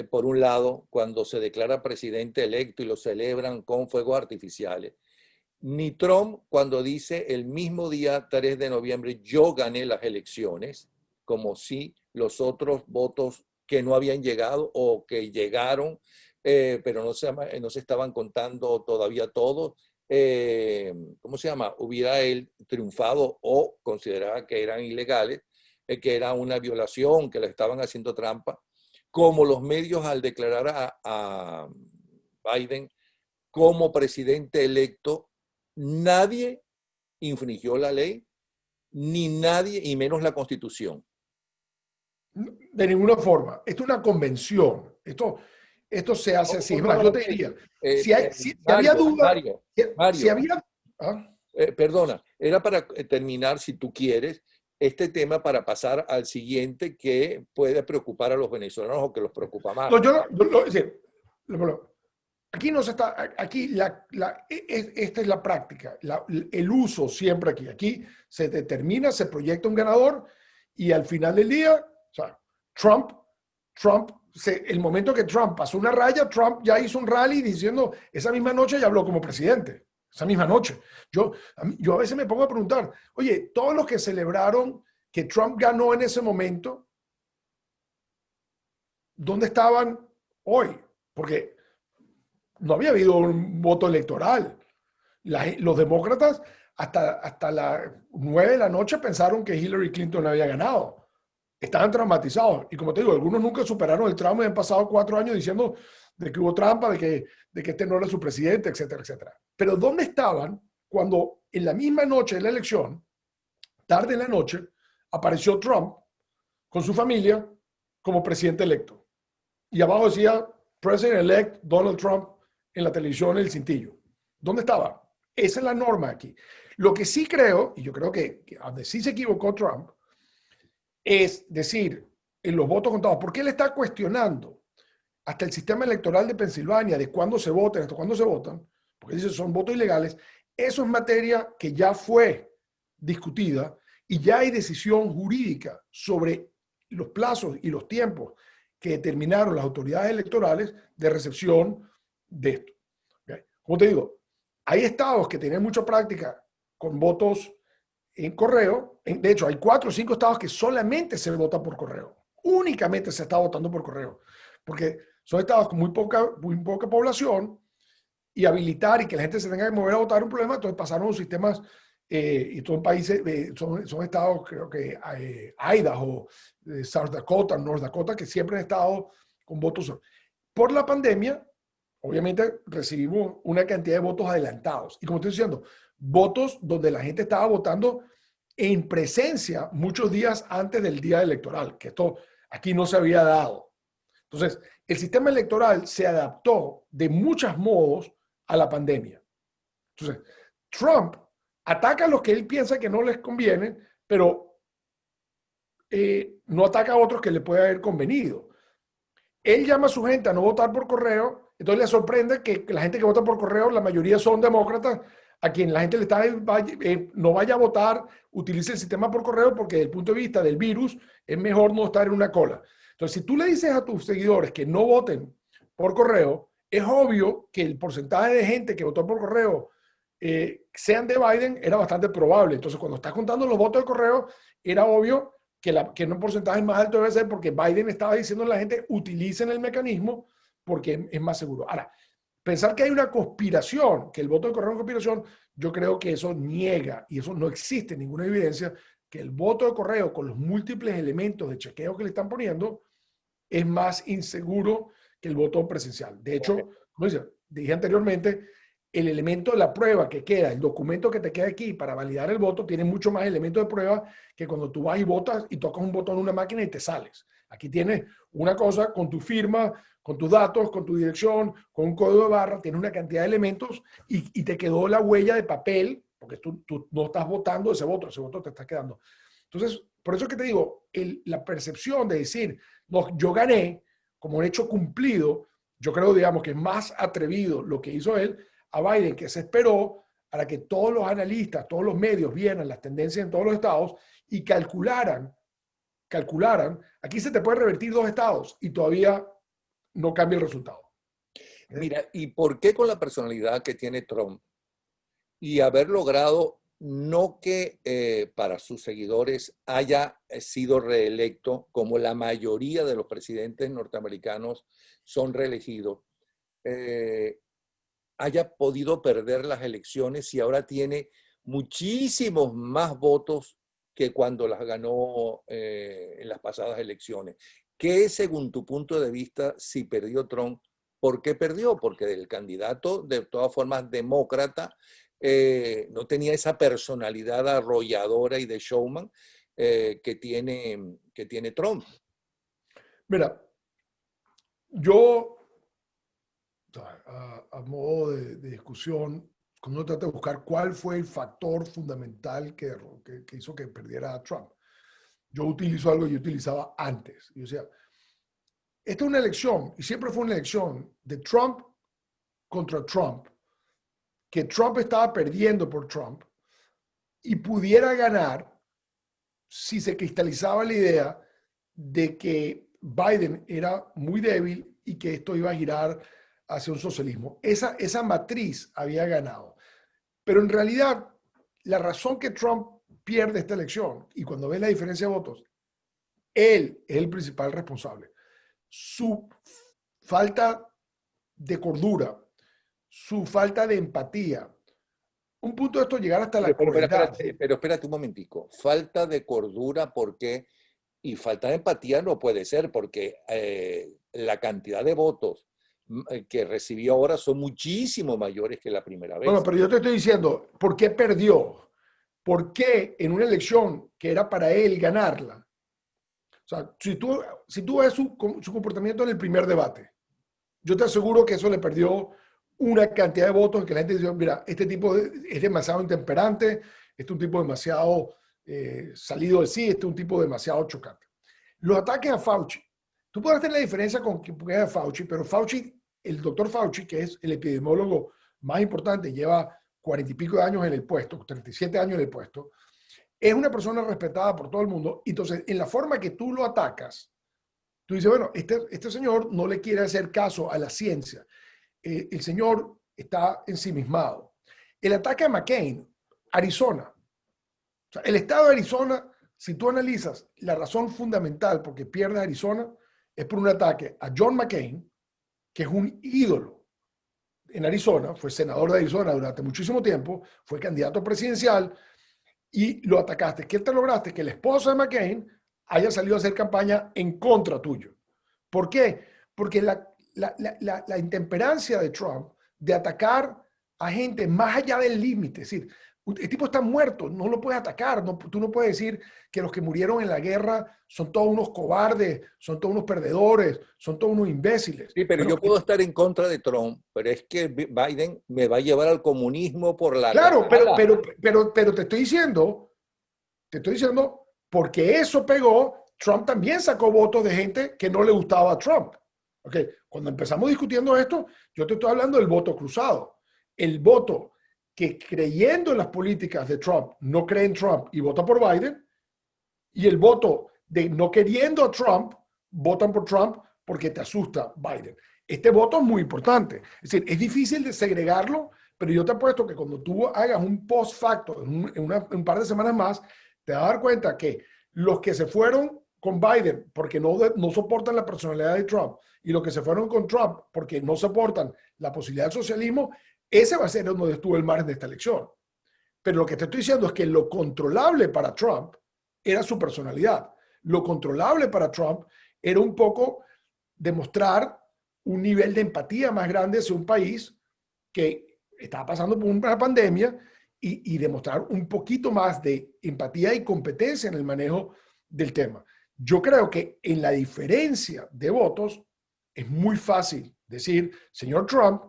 Por un lado, cuando se declara presidente electo y lo celebran con fuegos artificiales, ni Trump cuando dice el mismo día 3 de noviembre yo gané las elecciones, como si los otros votos que no habían llegado o que llegaron, pero no se estaban contando todavía todos, ¿cómo se llama? Hubiera él triunfado o consideraba que eran ilegales, que era una violación, que le estaban haciendo trampa, como los medios al declarar a Biden como presidente electo, nadie infringió la ley, ni nadie, y menos la Constitución. De ninguna forma. Esto es una convención. Esto se hace así. Es más, yo te diría, si había duda, si había... Perdona, era para terminar, si tú quieres, este tema para pasar al siguiente que puede preocupar a los venezolanos o que los preocupa más. Aquí no se está, aquí esta es la práctica, el uso siempre aquí. Aquí se determina, se proyecta un ganador y al final del día, o sea, el momento que Trump pasó una raya, Trump ya hizo un rally diciendo, esa misma noche ya habló como presidente, esa misma noche. Yo a veces me pongo a preguntar, oye, todos los que celebraron que Trump ganó en ese momento, ¿dónde estaban hoy? Porque no había habido un voto electoral. Los demócratas hasta las 9 de la noche pensaron que Hillary Clinton había ganado. Estaban traumatizados. Y como te digo, algunos nunca superaron el trauma y han pasado 4 años diciendo de que hubo trampa, de que este no era su presidente, etcétera, etcétera. Pero ¿dónde estaban cuando en la misma noche de la elección, tarde en la noche, apareció Trump con su familia como presidente electo? Y abajo decía President-elect Donald Trump en la televisión, en el cintillo. ¿Dónde estaba? Esa es la norma aquí. Lo que sí creo, y yo creo que donde sí se equivocó Trump, es decir, en los votos contados, porque él está cuestionando hasta el sistema electoral de Pensilvania, de cuándo se votan, hasta cuándo se votan, porque dice son votos ilegales. Eso es materia que ya fue discutida y ya hay decisión jurídica sobre los plazos y los tiempos que determinaron las autoridades electorales de recepción de esto. ¿Okay? Como te digo, hay estados que tienen mucha práctica con votos en correo. De hecho, hay 4 o 5 estados que solamente se vota por correo. Únicamente se está votando por correo. Porque son estados con muy poca población y habilitar y que la gente se tenga que mover a votar un problema. Entonces pasaron los sistemas y son países, son estados, creo que Idaho, South Dakota, North Dakota, que siempre han estado con votos. Por la pandemia, obviamente recibimos una cantidad de votos adelantados. Y como estoy diciendo, votos donde la gente estaba votando en presencia muchos días antes del día electoral, que esto aquí no se había dado. Entonces, el sistema electoral se adaptó de muchos modos a la pandemia. Entonces, Trump ataca a los que él piensa que no les conviene, pero no ataca a otros que le puede haber convenido. Él llama a su gente a no votar por correo, entonces le sorprende que la gente que vota por correo, la mayoría son demócratas, a quien la gente le está, no vaya a votar, utilice el sistema por correo porque desde el punto de vista del virus es mejor no estar en una cola. Entonces, si tú le dices a tus seguidores que no voten por correo, es obvio que el porcentaje de gente que votó por correo sean de Biden era bastante probable. Entonces, cuando estás contando los votos de correo, era obvio que un porcentaje más alto debe ser porque Biden estaba diciendo a la gente utilicen el mecanismo porque es más seguro. Ahora, pensar que hay una conspiración, que el voto de correo es una conspiración, yo creo que eso niega y eso no existe ninguna evidencia que el voto de correo con los múltiples elementos de chequeo que le están poniendo es más inseguro que el voto presencial. De hecho, como dije anteriormente, el elemento de la prueba que queda, el documento que te queda aquí para validar el voto, tiene mucho más elementos de prueba que cuando tú vas y votas y tocas un botón en una máquina y te sales. Aquí tienes una cosa con tu firma, con tus datos, con tu dirección, con un código de barra, tienes una cantidad de elementos y te quedó la huella de papel, porque tú no estás votando ese voto te está quedando. Entonces, por eso es que te digo, la percepción de decir, no, yo gané como un hecho cumplido, yo creo, digamos, que es más atrevido lo que hizo él a Biden, que se esperó para que todos los analistas, todos los medios vieran las tendencias en todos los estados y calcularan, aquí se te puede revertir 2 estados y todavía no cambia el resultado. Mira, ¿y por qué con la personalidad que tiene Trump y haber logrado no que para sus seguidores haya sido reelecto, como la mayoría de los presidentes norteamericanos son reelegidos, haya podido perder las elecciones y ahora tiene muchísimos más votos que cuando las ganó en las pasadas elecciones? ¿Qué, según tu punto de vista, si perdió Trump? ¿Por qué perdió? Porque el candidato, de todas formas, demócrata, no tenía esa personalidad arrolladora y de showman que tiene Trump. Mira, yo, a modo de discusión, cuando uno trata de buscar cuál fue el factor fundamental que hizo que perdiera a Trump, yo utilizo algo que yo utilizaba antes. Yo decía, esta es una elección, y siempre fue una elección de Trump contra Trump, que Trump estaba perdiendo por Trump y pudiera ganar si se cristalizaba la idea de que Biden era muy débil y que esto iba a girar hacia un socialismo. Esa matriz había ganado. Pero en realidad, la razón que Trump pierde esta elección, y cuando ves la diferencia de votos, él es el principal responsable. Su falta de cordura, su falta de empatía. Un punto de esto llegar hasta la crueldad. Pero espérate un momentico. Falta de cordura, ¿por qué? Y falta de empatía no puede ser, porque la cantidad de votos que recibió ahora son muchísimo mayores que la primera vez. Bueno, pero yo te estoy diciendo, ¿por qué perdió? ¿Por qué en una elección que era para él ganarla? O sea, si tú ves su comportamiento en el primer debate, yo te aseguro que eso le perdió una cantidad de votos en que la gente dice, mira, este tipo es demasiado intemperante, este es un tipo demasiado salido de sí, este es un tipo demasiado chocante. Los ataques a Fauci, tú puedes hacer la diferencia con que es a Fauci, pero Fauci, el doctor Fauci, que es el epidemiólogo más importante, lleva 40 y pico de años en el puesto, 37 años en el puesto, es una persona respetada por todo el mundo. Entonces, en la forma que tú lo atacas, tú dices, bueno, este señor no le quiere hacer caso a la ciencia. El señor está ensimismado. El ataque a McCain, Arizona. O sea, el estado de Arizona, si tú analizas la razón fundamental por qué pierde Arizona, es por un ataque a John McCain, que es un ídolo en Arizona, fue senador de Arizona durante muchísimo tiempo, fue candidato presidencial, y lo atacaste. ¿Qué te lograste? Que el esposo de McCain haya salido a hacer campaña en contra tuyo. ¿Por qué? Porque la intemperancia de Trump de atacar a gente más allá del límite, es decir, el tipo está muerto, no lo puedes atacar, no, tú no puedes decir que los que murieron en la guerra son todos unos cobardes, son todos unos perdedores, son todos unos imbéciles. Sí, pero yo puedo estar en contra de Trump, pero es que Biden me va a llevar al comunismo por la... Claro, pero te estoy diciendo, porque eso pegó, Trump también sacó votos de gente que no le gustaba a Trump. Okay. Cuando empezamos discutiendo esto, yo te estoy hablando del voto cruzado. El voto que creyendo en las políticas de Trump, no cree en Trump y vota por Biden, y el voto de no queriendo a Trump, votan por Trump porque te asusta Biden. Este voto es muy importante. Es decir, es difícil de segregarlo, pero yo te apuesto que cuando tú hagas un post facto en un par de semanas más, te vas a dar cuenta que los que se fueron con Biden porque no soportan la personalidad de Trump y los que se fueron con Trump porque no soportan la posibilidad del socialismo, ese va a ser donde estuvo el margen de esta elección. Pero lo que te estoy diciendo es que lo controlable para Trump era su personalidad. Lo controlable para Trump era un poco demostrar un nivel de empatía más grande hacia un país que estaba pasando por una pandemia y demostrar un poquito más de empatía y competencia en el manejo del tema. Yo creo que en la diferencia de votos es muy fácil decir, señor Trump,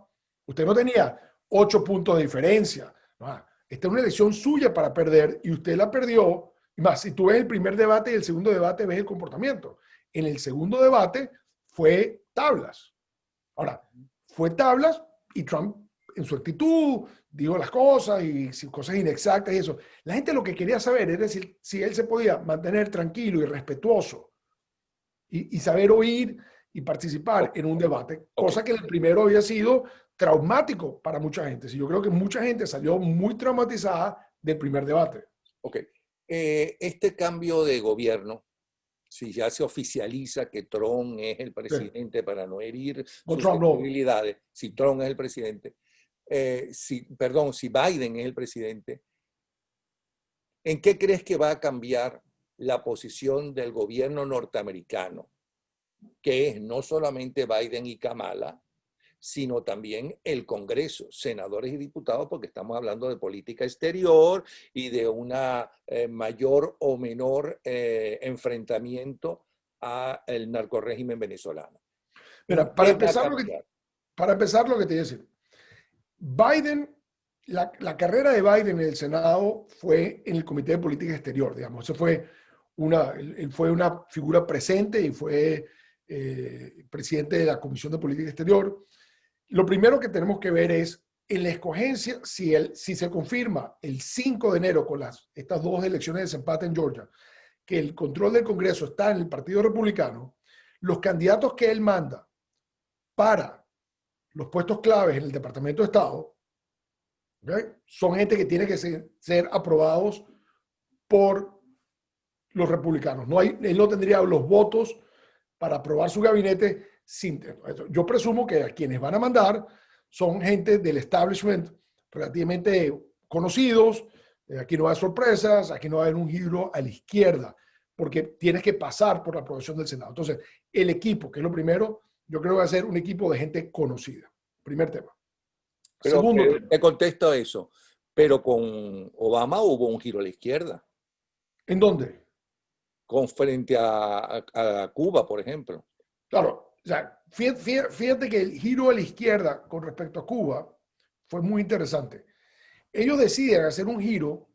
usted no tenía 8 puntos de diferencia. No, esta es una elección suya para perder y usted la perdió. Y más, si tú ves el primer debate y el segundo debate, ves el comportamiento. En el segundo debate fue tablas. Ahora, fue tablas y Trump en su actitud dijo las cosas y cosas inexactas y eso. La gente lo que quería saber es decir, si él se podía mantener tranquilo y respetuoso y saber oír y participar en un debate, cosa que el primero había sido traumático para mucha gente. Yo creo que mucha gente salió muy traumatizada del primer debate. Ok. Este cambio de gobierno, si ya se oficializa que Trump es el presidente, sí, para no herir susceptibilidades, no. Si Trump es el presidente, si Biden es el presidente, ¿en qué crees que va a cambiar la posición del gobierno norteamericano, que es no solamente Biden y Kamala, sino también el Congreso, senadores y diputados, porque estamos hablando de política exterior y de una mayor o menor enfrentamiento al narcorrégimen venezolano? Mira, para empezar, lo que te iba a decir, Biden, la carrera de Biden en el Senado fue en el Comité de Política Exterior, digamos. Eso fue él fue una figura presente y fue presidente de la Comisión de Política Exterior. Lo primero que tenemos que ver es en la escogencia, si se confirma el 5 de enero con estas dos elecciones de desempate en Georgia, que el control del Congreso está en el Partido Republicano, los candidatos que él manda para los puestos claves en el Departamento de Estado, ¿okay?, son gente que tiene que ser aprobados por los republicanos. Él no tendría los votos para aprobar su gabinete sin. Yo presumo que a quienes van a mandar son gente del establishment relativamente conocidos. Aquí no hay sorpresas, aquí no va a haber un giro a la izquierda, porque tienes que pasar por la aprobación del Senado. Entonces, el equipo, que es lo primero, yo creo que va a ser un equipo de gente conocida. Primer tema. Pero segundo tema. Te contesto eso. Pero con Obama hubo un giro a la izquierda. ¿En dónde? Frente a Cuba, por ejemplo. Claro, o sea, fíjate que el giro a la izquierda con respecto a Cuba fue muy interesante. Ellos deciden hacer un giro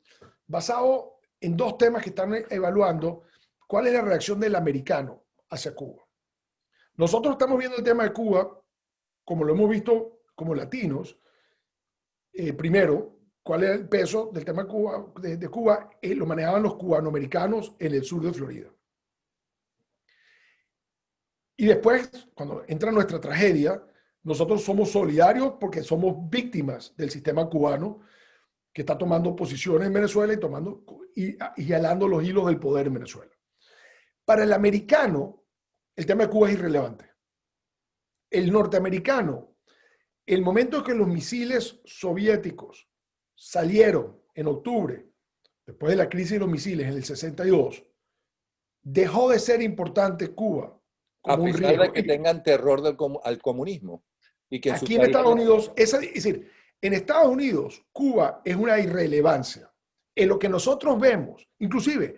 basado en dos temas que están evaluando cuál es la reacción del americano hacia Cuba. Nosotros estamos viendo el tema de Cuba, como lo hemos visto como latinos. Primero, ¿cuál es el peso del tema de Cuba? Lo manejaban los cubanoamericanos en el sur de Florida. Y después, cuando entra nuestra tragedia, nosotros somos solidarios porque somos víctimas del sistema cubano que está tomando posiciones en Venezuela y jalando los hilos del poder en Venezuela. Para el americano, el tema de Cuba es irrelevante. El norteamericano, el momento en que los misiles soviéticos salieron en octubre, después de la crisis de los misiles en el 62, dejó de ser importante Cuba. A pesar de que tengan terror al comunismo. Y que aquí en Estados Unidos, es decir, en Estados Unidos, Cuba es una irrelevancia. En lo que nosotros vemos, inclusive,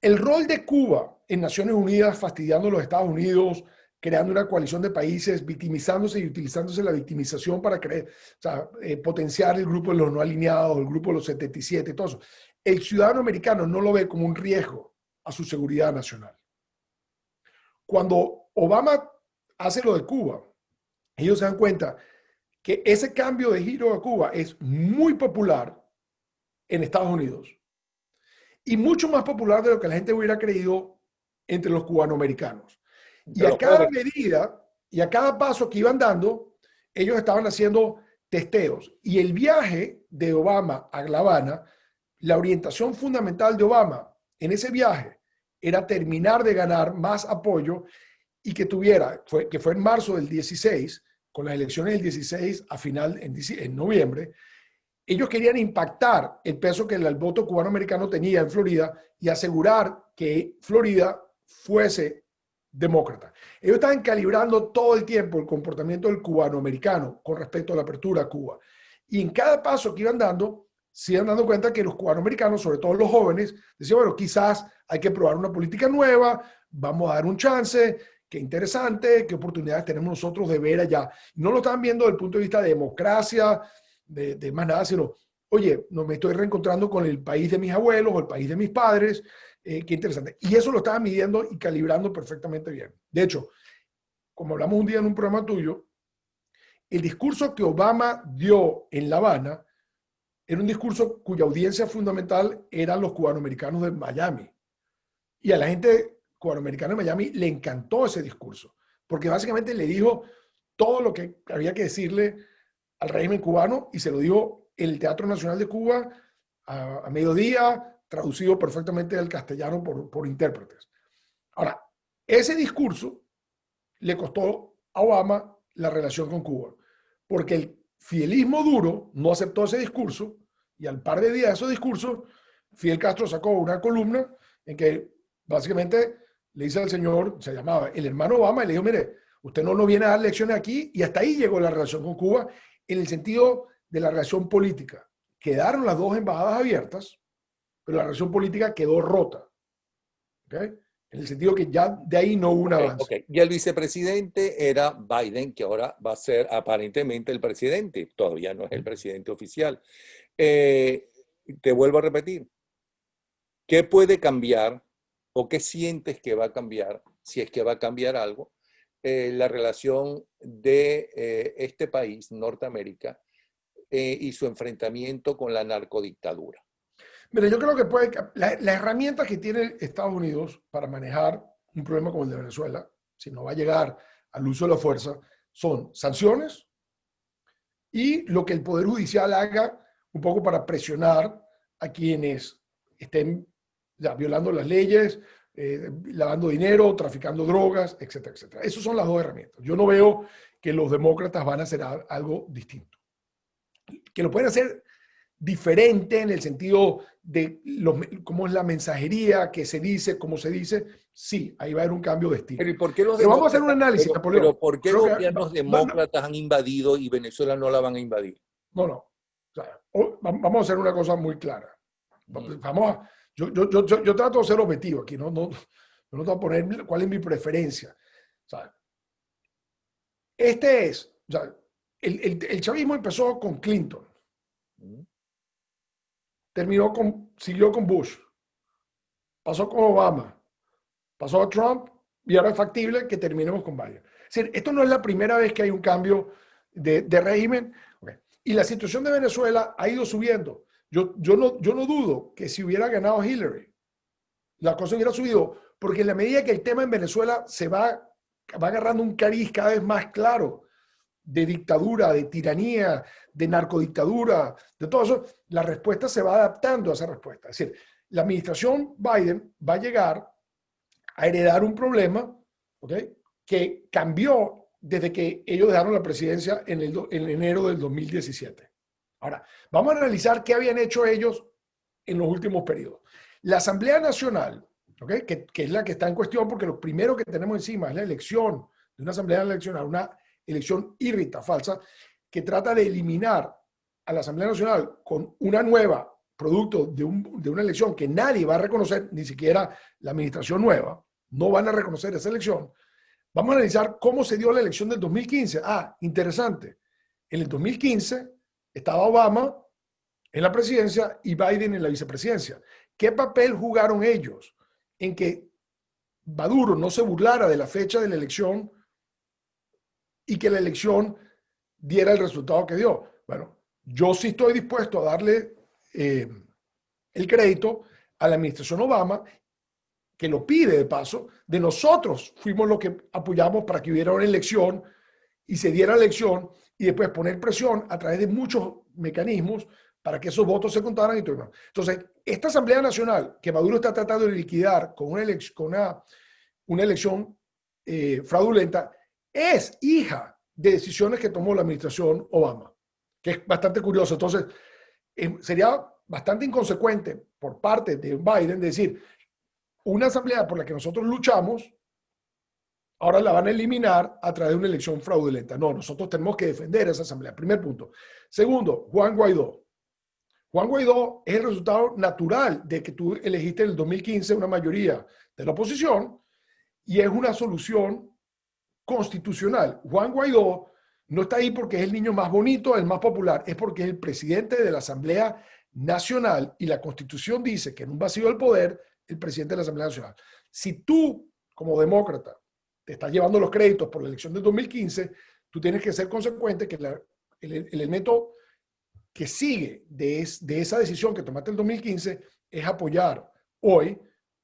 el rol de Cuba en Naciones Unidas, fastidiando a los Estados Unidos, creando una coalición de países, victimizándose y utilizándose la victimización para potenciar el grupo de los no alineados, el grupo de los 77, todo eso. El ciudadano americano no lo ve como un riesgo a su seguridad nacional. Cuando Obama hace lo de Cuba, ellos se dan cuenta que ese cambio de giro a Cuba es muy popular en Estados Unidos y mucho más popular de lo que la gente hubiera creído entre los cubanoamericanos. Y a cada medida y a cada paso que iban dando, ellos estaban haciendo testeos. Y el viaje de Obama a La Habana, la orientación fundamental de Obama en ese viaje era terminar de ganar más apoyo y que fue en marzo del 16, con las elecciones del 16 a final en noviembre, ellos querían impactar el peso que el voto cubano-americano tenía en Florida y asegurar que Florida fuese demócrata. Ellos estaban calibrando todo el tiempo el comportamiento del cubano-americano con respecto a la apertura a Cuba. Y en cada paso que iban dando, se iban dando cuenta que los cubano-americanos, sobre todo los jóvenes, decían, bueno, quizás hay que probar una política nueva, vamos a dar un chance, qué interesante, qué oportunidades tenemos nosotros de ver allá. No lo estaban viendo desde el punto de vista de democracia, de más nada, sino, oye, no me estoy reencontrando con el país de mis abuelos o el país de mis padres, qué interesante. Y eso lo estaban midiendo y calibrando perfectamente bien. De hecho, como hablamos un día en un programa tuyo, el discurso que Obama dio en La Habana era un discurso cuya audiencia fundamental eran los cubanoamericanos de Miami. Y a la gente cubanoamericana de Miami le encantó ese discurso, porque básicamente le dijo todo lo que había que decirle al régimen cubano y se lo dijo en el Teatro Nacional de Cuba a mediodía, traducido perfectamente al castellano por intérpretes. Ahora, ese discurso le costó a Obama la relación con Cuba, porque el fielismo duro no aceptó ese discurso y al par de días de ese discurso, Fidel Castro sacó una columna en que básicamente le dice al señor, se llamaba el hermano Obama, y le dijo, mire, usted no nos viene a dar lecciones aquí, y hasta ahí llegó la relación con Cuba en el sentido de la relación política. Quedaron las dos embajadas abiertas, pero la relación política quedó rota. ¿Okay? En el sentido que ya de ahí no hubo un avance. Okay. Y el vicepresidente era Biden, que ahora va a ser aparentemente el presidente. Todavía no es el presidente oficial. Te vuelvo a repetir. ¿Qué puede cambiar o qué sientes que va a cambiar, si es que va a cambiar algo, la relación de este país, Norteamérica, y su enfrentamiento con la narcodictadura? Mira, yo creo que la herramienta que tiene Estados Unidos para manejar un problema como el de Venezuela, si no va a llegar al uso de la fuerza, son sanciones y lo que el Poder Judicial haga un poco para presionar a quienes estén ya, violando las leyes, lavando dinero, traficando drogas, etcétera, etcétera. Esas son las dos herramientas. Yo no veo que los demócratas van a hacer algo distinto. Que lo pueden hacer diferente en el sentido de cómo es la mensajería, qué se dice, cómo se dice, sí, ahí va a haber un cambio de estilo. Pero, ¿y por qué los Pero vamos a hacer un análisis, Napoleón. Pero ¿por qué gobiernos demócratas han invadido y Venezuela no la van a invadir? No, no. O sea, vamos a hacer una cosa muy clara. Vamos a, yo trato de ser objetivo aquí, no te voy a poner cuál es mi preferencia. O sea, o sea, el chavismo empezó con Clinton. Siguió con Bush, pasó con Obama, pasó a Trump y ahora es factible que terminemos con Biden. Es decir, esto no es la primera vez que hay un cambio de régimen. Okay. Y la situación de Venezuela ha ido subiendo. Yo no dudo que si hubiera ganado Hillary, la cosa hubiera subido, porque en la medida que el tema en Venezuela va agarrando un cariz cada vez más claro de dictadura, de tiranía, de narcodictadura, de todo eso, la respuesta se va adaptando a esa respuesta. Es decir, la administración Biden va a llegar a heredar un problema, ¿okay?, que cambió desde que ellos dejaron la presidencia en enero del 2017. Ahora, vamos a analizar qué habían hecho ellos en los últimos periodos. La Asamblea Nacional, ¿okay?, que es la que está en cuestión, porque lo primero que tenemos encima es la elección de una Asamblea Nacional, una elección írrita, falsa, que trata de eliminar a la Asamblea Nacional con una nueva, producto de una elección que nadie va a reconocer, ni siquiera la administración nueva, no van a reconocer esa elección. Vamos a analizar cómo se dio la elección del 2015. Ah, interesante. En el 2015 estaba Obama en la presidencia y Biden en la vicepresidencia. ¿Qué papel jugaron ellos en que Maduro no se burlara de la fecha de la elección y que la elección diera el resultado que dio? Bueno, yo sí estoy dispuesto a darle el crédito a la administración Obama, que lo pide de paso. De nosotros fuimos los que apoyamos para que hubiera una elección y se diera la elección y después poner presión a través de muchos mecanismos para que esos votos se contaran y todo. Entonces, esta Asamblea Nacional que Maduro está tratando de liquidar con una elección fraudulenta es hija de decisiones que tomó la administración Obama, que es bastante curioso. Entonces, sería bastante inconsecuente por parte de Biden decir, una asamblea por la que nosotros luchamos, ahora la van a eliminar a través de una elección fraudulenta. No, nosotros tenemos que defender esa asamblea. Primer punto. Segundo, Juan Guaidó. Juan Guaidó es el resultado natural de que tú elegiste en el 2015 una mayoría de la oposición y es una solución constitucional. Juan Guaidó no está ahí porque es el niño más bonito, el más popular, es porque es el presidente de la Asamblea Nacional y la Constitución dice que en un vacío del poder, el presidente de la Asamblea Nacional. Si tú, como demócrata, te estás llevando los créditos por la elección del 2015, tú tienes que ser consecuente que el elemento que sigue de esa decisión que tomaste en el 2015 es apoyar hoy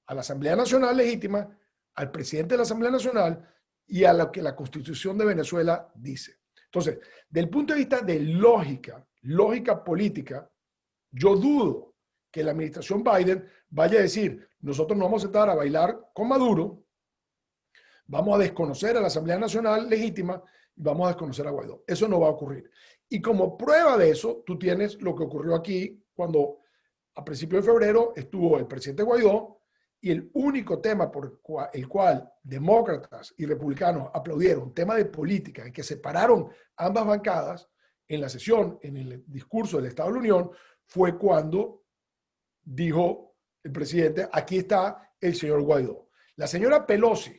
a la Asamblea Nacional legítima, al presidente de la Asamblea Nacional y a lo que la Constitución de Venezuela dice. Entonces, del punto de vista de lógica política, yo dudo que la administración Biden vaya a decir, nosotros nos vamos a sentar a bailar con Maduro, vamos a desconocer a la Asamblea Nacional legítima y vamos a desconocer a Guaidó. Eso no va a ocurrir. Y como prueba de eso, tú tienes lo que ocurrió aquí cuando a principios de febrero estuvo el presidente Guaidó y el único tema por el cual demócratas y republicanos aplaudieron, tema de política, en que separaron ambas bancadas en la sesión, en el discurso del Estado de la Unión, fue cuando dijo el presidente, aquí está el señor Guaidó. La señora Pelosi,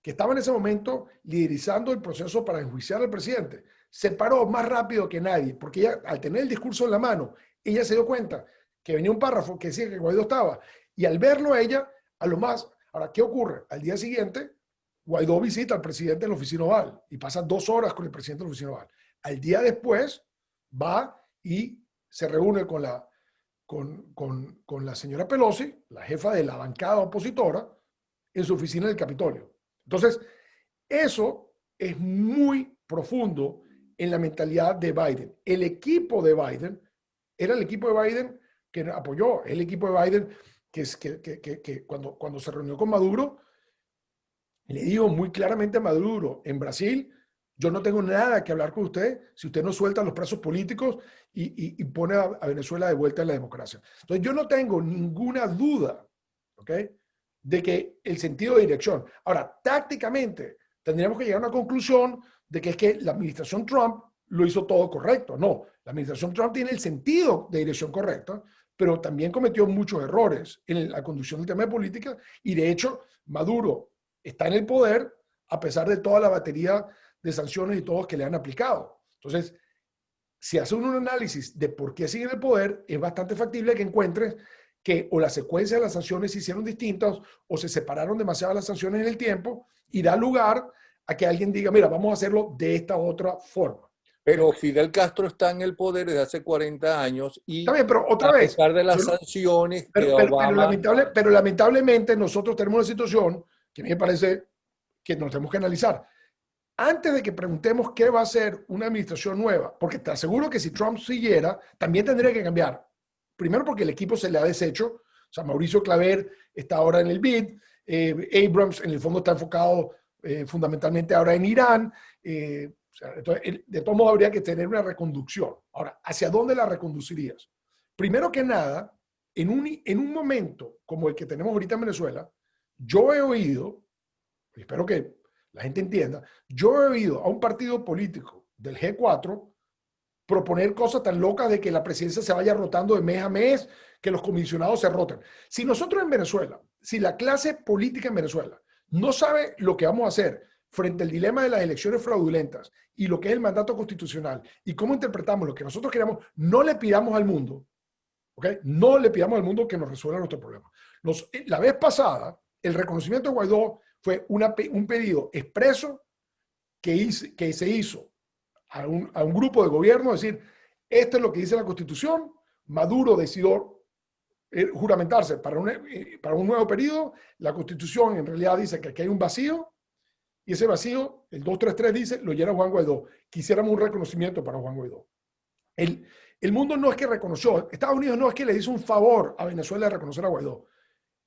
que estaba en ese momento liderizando el proceso para enjuiciar al presidente, se paró más rápido que nadie, porque ella, al tener el discurso en la mano, ella se dio cuenta que venía un párrafo que decía que Guaidó estaba, y al verlo ella, a lo más, ahora, ¿qué ocurre? Al día siguiente, Guaidó visita al presidente de la oficina Oval y pasa 2 horas con el presidente de la oficina Oval. Al día después, va y se reúne con la señora Pelosi, la jefa de la bancada opositora, en su oficina del Capitolio. Entonces, eso es muy profundo en la mentalidad de Biden. El equipo de Biden era el equipo de Biden que apoyó, el equipo de Biden que cuando se reunió con Maduro, le dijo muy claramente a Maduro en Brasil, yo no tengo nada que hablar con usted si usted no suelta los presos políticos y pone a Venezuela de vuelta en la democracia. Entonces, yo no tengo ninguna duda, ¿ok?, de que el sentido de dirección. Ahora, tácticamente, tendríamos que llegar a una conclusión de que es que la administración Trump lo hizo todo correcto. No, la administración Trump tiene el sentido de dirección correcta, pero también cometió muchos errores en la conducción del tema de política y de hecho Maduro está en el poder a pesar de toda la batería de sanciones y todos que le han aplicado. Entonces, si hace un análisis de por qué sigue en el poder, es bastante factible que encuentres que o la secuencia de las sanciones se hicieron distintas o se separaron demasiado las sanciones en el tiempo y da lugar a que alguien diga, mira, vamos a hacerlo de esta otra forma. Pero Fidel Castro está en el poder desde hace 40 años y también, pero otra a vez, pesar de las sanciones que Obama... pero lamentablemente nosotros tenemos una situación que a mí me parece que nos tenemos que analizar. Antes de que preguntemos qué va a ser una administración nueva, porque te aseguro que si Trump siguiera, también tendría que cambiar. Primero porque el equipo se le ha deshecho. O sea, Mauricio Claver está ahora en el BID. Abrams, en el fondo, está enfocado fundamentalmente ahora en Irán. O sea, entonces, de todo modo, habría que tener una reconducción. Ahora, ¿hacia dónde la reconducirías? Primero que nada, en un momento como el que tenemos ahorita en Venezuela, yo he oído, espero que la gente entienda, yo he oído a un partido político del G4 proponer cosas tan locas de que la presidencia se vaya rotando de mes a mes, que los comisionados se roten. Si nosotros en Venezuela, si la clase política en Venezuela no sabe lo que vamos a hacer frente al dilema de las elecciones fraudulentas y lo que es el mandato constitucional y cómo interpretamos lo que nosotros queramos, no le pidamos al mundo, ¿ok? No le pidamos al mundo que nos resuelva nuestro problema. La vez pasada, el reconocimiento de Guaidó fue un pedido expreso que se hizo a un grupo de gobierno, decir, esto es lo que dice la Constitución, Maduro decidió juramentarse para un nuevo periodo, la Constitución en realidad dice que aquí hay un vacío, y ese vacío, el 233 dice, lo llena Juan Guaidó. Quisiéramos un reconocimiento para Juan Guaidó. El mundo no es que reconoció, Estados Unidos no es que le hizo un favor a Venezuela de reconocer a Guaidó.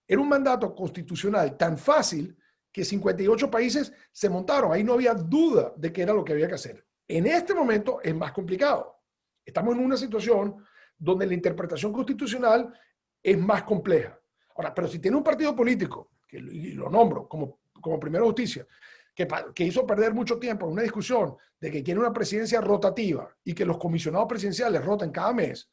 Era un mandato constitucional tan fácil que 58 países se montaron. Ahí no había duda de que era lo que había que hacer. En este momento es más complicado. Estamos en una situación donde la interpretación constitucional es más compleja. Ahora, pero si tiene un partido político, y lo nombro como Primera Justicia, que hizo perder mucho tiempo en una discusión de que quiere una presidencia rotativa y que los comisionados presidenciales rotan cada mes,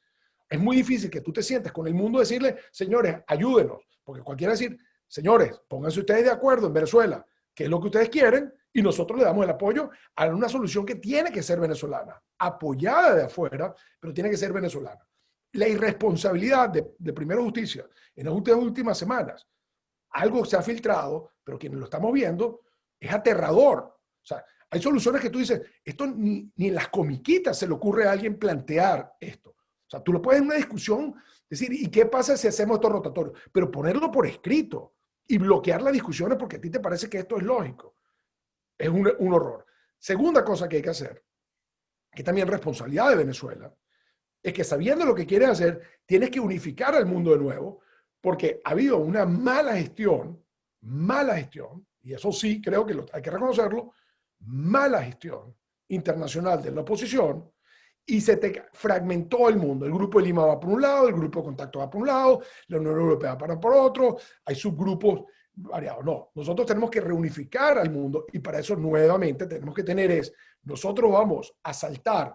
es muy difícil que tú te sientes con el mundo y decirle, señores, ayúdenos, porque cualquiera decir, señores, pónganse ustedes de acuerdo en Venezuela, qué es lo que ustedes quieren, y nosotros le damos el apoyo a una solución que tiene que ser venezolana, apoyada de afuera, pero tiene que ser venezolana. La irresponsabilidad de Primera Justicia en las últimas semanas, algo se ha filtrado, pero quienes lo estamos viendo, es aterrador. O sea, hay soluciones que tú dices, esto ni en las comiquitas se le ocurre a alguien plantear esto. O sea, tú lo puedes en una discusión decir, ¿y qué pasa si hacemos esto rotatorio? Pero ponerlo por escrito y bloquear las discusiones porque a ti te parece que esto es lógico, es un horror. Segunda cosa que hay que hacer, que también es responsabilidad de Venezuela, es que sabiendo lo que quieres hacer, tienes que unificar al mundo de nuevo, porque ha habido una mala gestión, y eso sí creo que hay que reconocerlo, mala gestión internacional de la oposición, y se te fragmentó el mundo. El Grupo de Lima va por un lado, el Grupo de Contacto va por un lado, la Unión Europea va por otro, hay subgrupos variados. No, nosotros tenemos que reunificar al mundo y para eso nuevamente tenemos que tener nosotros vamos a saltar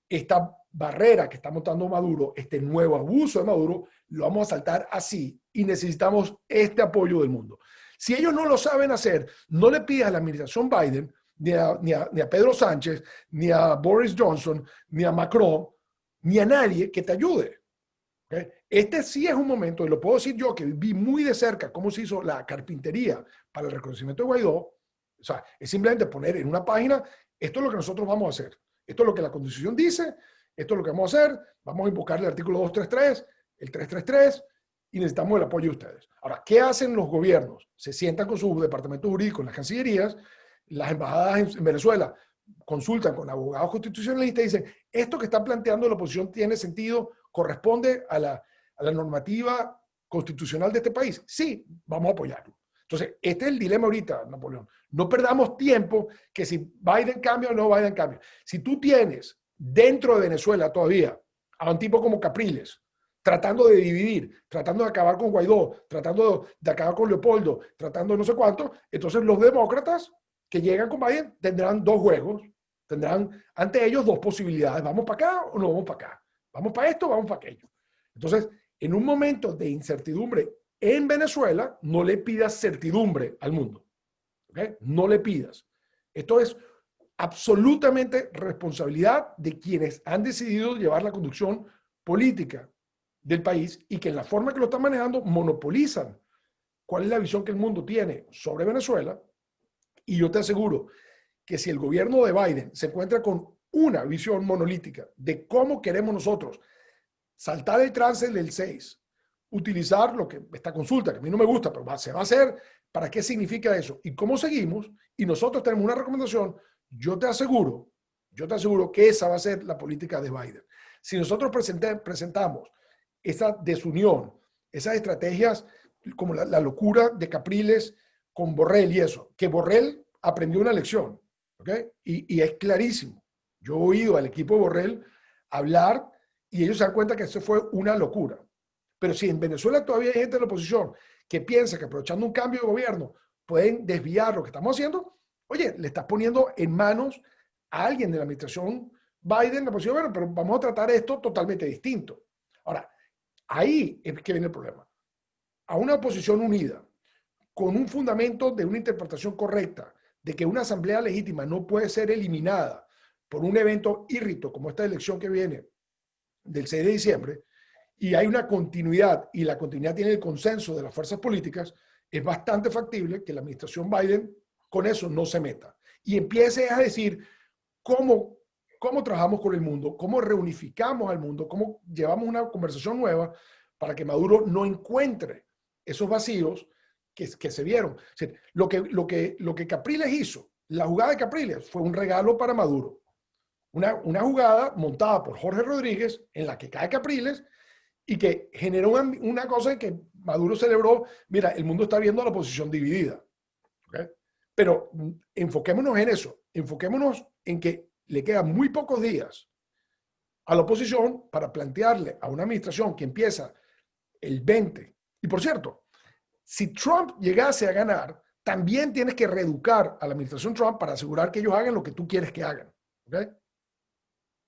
esta barrera que está montando Maduro, este nuevo abuso de Maduro, lo vamos a saltar así y necesitamos este apoyo del mundo. Si ellos no lo saben hacer, no le pidas a la administración Biden, ni a Pedro Sánchez, ni a Boris Johnson, ni a Macron, ni a nadie que te ayude. ¿Okay? Este sí es un momento, y lo puedo decir yo, que vi muy de cerca cómo se hizo la carpintería para el reconocimiento de Guaidó. O sea, es simplemente poner en una página, esto es lo que nosotros vamos a hacer. Esto es lo que la Constitución dice, esto es lo que vamos a hacer, vamos a invocar el artículo 233, el 333, y necesitamos el apoyo de ustedes. Ahora, ¿qué hacen los gobiernos? Se sientan con sus departamentos jurídicos, las cancillerías, las embajadas en Venezuela, consultan con abogados constitucionalistas y dicen, esto que está planteando la oposición tiene sentido, corresponde a la normativa constitucional de este país. Sí, vamos a apoyarlo. Entonces, este es el dilema ahorita, Napoleón. No perdamos tiempo que si Biden cambia o no Biden cambia. Si tú tienes dentro de Venezuela todavía a un tipo como Capriles, tratando de dividir, tratando de acabar con Guaidó, tratando de acabar con Leopoldo, tratando de no sé cuánto, entonces los demócratas que llegan con Biden tendrán dos juegos, tendrán ante ellos dos posibilidades. ¿Vamos para acá o no vamos para acá? ¿Vamos para esto o vamos para aquello? Entonces, en un momento de incertidumbre en Venezuela, no le pidas certidumbre al mundo. ¿Okay? No le pidas. Esto es absolutamente responsabilidad de quienes han decidido llevar la conducción política del país y que en la forma que lo están manejando monopolizan cuál es la visión que el mundo tiene sobre Venezuela. Y yo te aseguro que si el gobierno de Biden se encuentra con una visión monolítica de cómo queremos nosotros saltar el trance del 6, utilizar esta consulta, que a mí no me gusta, pero se va a hacer, ¿para qué significa eso? ¿Y cómo seguimos? Y nosotros tenemos una recomendación, yo te aseguro que esa va a ser la política de Biden. Si nosotros presentamos esa desunión, esas estrategias como la locura de Capriles con Borrell y eso, que Borrell aprendió una lección, ¿ok? Y es clarísimo. Yo he oído al equipo de Borrell hablar y ellos se dan cuenta que eso fue una locura. Pero si en Venezuela todavía hay gente de la oposición que piensa que aprovechando un cambio de gobierno pueden desviar lo que estamos haciendo, oye, le estás poniendo en manos a alguien de la administración Biden, la oposición, bueno, pero vamos a tratar esto totalmente distinto. Ahora, ahí es que viene el problema. A una oposición unida, con un fundamento de una interpretación correcta, de que una asamblea legítima no puede ser eliminada por un evento írrito como esta elección que viene del 6 de diciembre, y hay una continuidad, y la continuidad tiene el consenso de las fuerzas políticas, es bastante factible que la administración Biden con eso no se meta. Y empiece a decir cómo trabajamos con el mundo, cómo reunificamos al mundo, cómo llevamos una conversación nueva para que Maduro no encuentre esos vacíos que se vieron. O sea, lo que Capriles hizo, la jugada de Capriles fue un regalo para Maduro. Una jugada montada por Jorge Rodríguez en la que cae Capriles y que generó una cosa en que Maduro celebró, mira, el mundo está viendo a la oposición dividida. ¿Okay? Pero enfoquémonos en eso, enfoquémonos en que le quedan muy pocos días a la oposición para plantearle a una administración que empieza el 20. Y por cierto, si Trump llegase a ganar, también tienes que reeducar a la administración Trump para asegurar que ellos hagan lo que tú quieres que hagan. ¿Okay?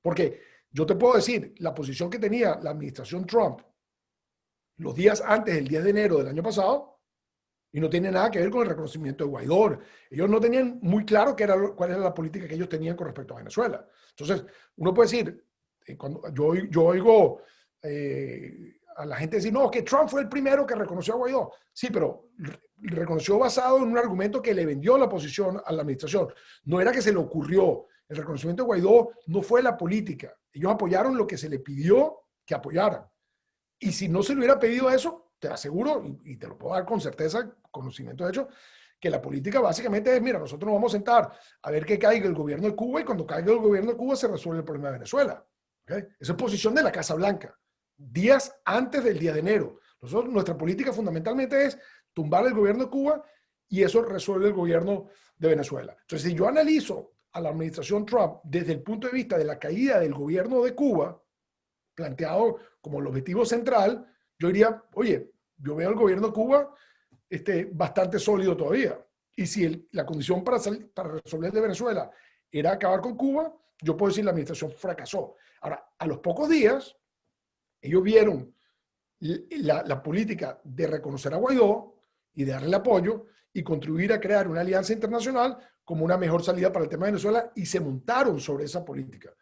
Porque yo te puedo decir, la posición que tenía la administración Trump los días antes del 10 de enero del año pasado, y no tiene nada que ver con el reconocimiento de Guaidó. Ellos no tenían muy claro cuál era la política que ellos tenían con respecto a Venezuela. Entonces, uno puede decir, cuando yo oigo a la gente decir, no, que Trump fue el primero que reconoció a Guaidó. Sí, pero reconoció basado en un argumento que le vendió la posición a la administración. No era que se le ocurrió. El reconocimiento de Guaidó no fue la política. Ellos apoyaron lo que se le pidió que apoyaran. Y si no se le hubiera pedido eso, te aseguro, y te lo puedo dar con certeza, conocimiento de hecho, que la política básicamente es, mira, nosotros nos vamos a sentar a ver que caiga el gobierno de Cuba y cuando caiga el gobierno de Cuba se resuelve el problema de Venezuela. ¿Okay? Esa es posición de la Casa Blanca, días antes del 10 de enero. Nuestra política fundamentalmente es tumbar el gobierno de Cuba y eso resuelve el gobierno de Venezuela. Entonces, si yo analizo a la administración Trump desde el punto de vista de la caída del gobierno de Cuba, planteado como el objetivo central, yo diría, oye, yo veo al gobierno de Cuba bastante sólido todavía. Y si la condición para resolver el de Venezuela era acabar con Cuba, yo puedo decir que la administración fracasó. Ahora, a los pocos días, ellos vieron la política de reconocer a Guaidó y de darle el apoyo y contribuir a crear una alianza internacional como una mejor salida para el tema de Venezuela y se montaron sobre esa política.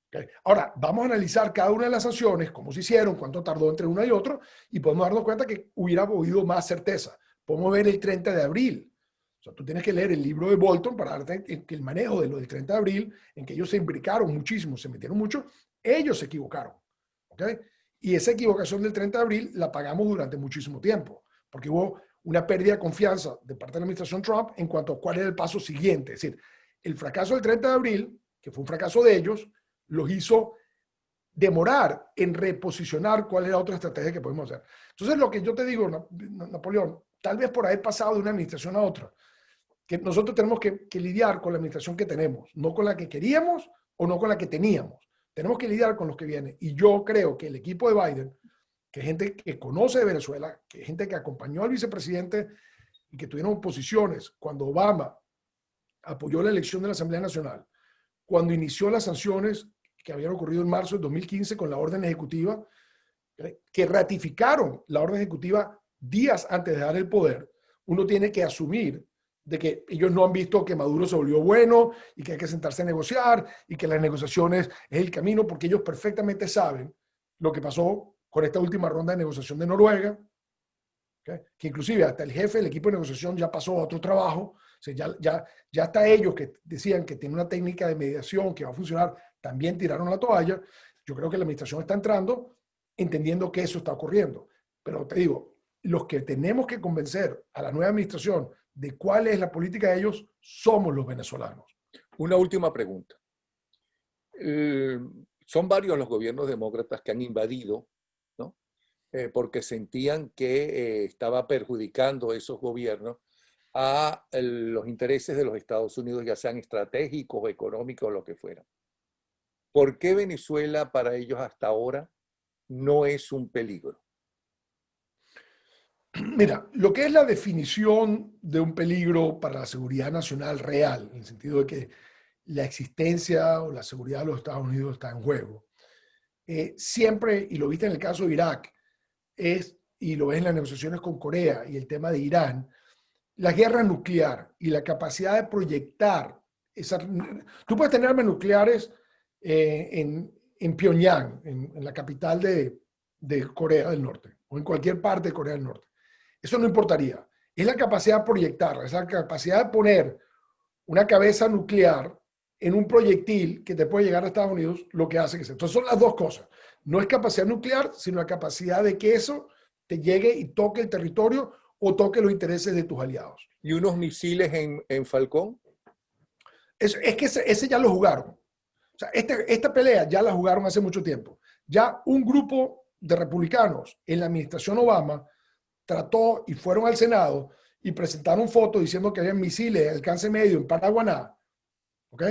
Okay. Ahora, vamos a analizar cada una de las sanciones, cómo se hicieron, cuánto tardó entre una y otra, y podemos darnos cuenta que hubiera habido más certeza. Podemos ver el 30 de abril. O sea, tú tienes que leer el libro de Bolton para darte que el manejo de lo del 30 de abril, en que ellos se imbricaron muchísimo, se metieron mucho, ellos se equivocaron. ¿Okay? Y esa equivocación del 30 de abril la pagamos durante muchísimo tiempo, porque hubo una pérdida de confianza de parte de la administración Trump en cuanto a cuál era el paso siguiente. Es decir, el fracaso del 30 de abril, que fue un fracaso de ellos, los hizo demorar en reposicionar cuál era otra estrategia que podemos hacer. Entonces, lo que yo te digo, Napoleón, tal vez por haber pasado de una administración a otra, que nosotros tenemos que lidiar con la administración que tenemos, no con la que queríamos o no con la que teníamos. Tenemos que lidiar con los que vienen. Y yo creo que el equipo de Biden, que es gente que conoce de Venezuela, que es gente que acompañó al vicepresidente y que tuvieron posiciones cuando Obama apoyó la elección de la Asamblea Nacional, cuando inició las sanciones que habían ocurrido en marzo del 2015 con la orden ejecutiva, que ratificaron la orden ejecutiva días antes de dar el poder, uno tiene que asumir de que ellos no han visto que Maduro se volvió bueno y que hay que sentarse a negociar y que las negociaciones es el camino, porque ellos perfectamente saben lo que pasó con esta última ronda de negociación de Noruega, ¿okay? Que inclusive hasta el jefe del equipo de negociación ya pasó a otro trabajo. O sea, ya hasta ellos que decían que tiene una técnica de mediación que va a funcionar, también tiraron la toalla. Yo creo que la administración está entrando entendiendo que eso está ocurriendo. Pero te digo, los que tenemos que convencer a la nueva administración de cuál es la política de ellos somos los venezolanos. Una última pregunta. Son varios los gobiernos demócratas que han invadido, ¿no? Porque sentían que estaba perjudicando esos gobiernos a los intereses de los Estados Unidos, ya sean estratégicos, económicos o lo que fuera. ¿Por qué Venezuela para ellos hasta ahora no es un peligro? Mira, lo que es la definición de un peligro para la seguridad nacional real, en el sentido de que la existencia o la seguridad de los Estados Unidos está en juego, siempre, y lo viste en el caso de Irak, y lo ves en las negociaciones con Corea y el tema de Irán, la guerra nuclear y la capacidad de proyectar, tú puedes tener armas nucleares en Pyongyang, en la capital de Corea del Norte, o en cualquier parte de Corea del Norte. Eso no importaría. Es la capacidad de proyectar, es la capacidad de poner una cabeza nuclear en un proyectil que te puede llegar a Estados Unidos, lo que hace que sea. Entonces son las dos cosas. No es capacidad nuclear, sino la capacidad de que eso te llegue y toque el territorio o toque los intereses de tus aliados. ¿Y unos misiles en Falcón? Es que ese ya lo jugaron. O sea, esta pelea ya la jugaron hace mucho tiempo. Ya un grupo de republicanos en la administración Obama trató y fueron al Senado y presentaron fotos diciendo que había misiles de alcance medio en Paraguaná, ¿ok?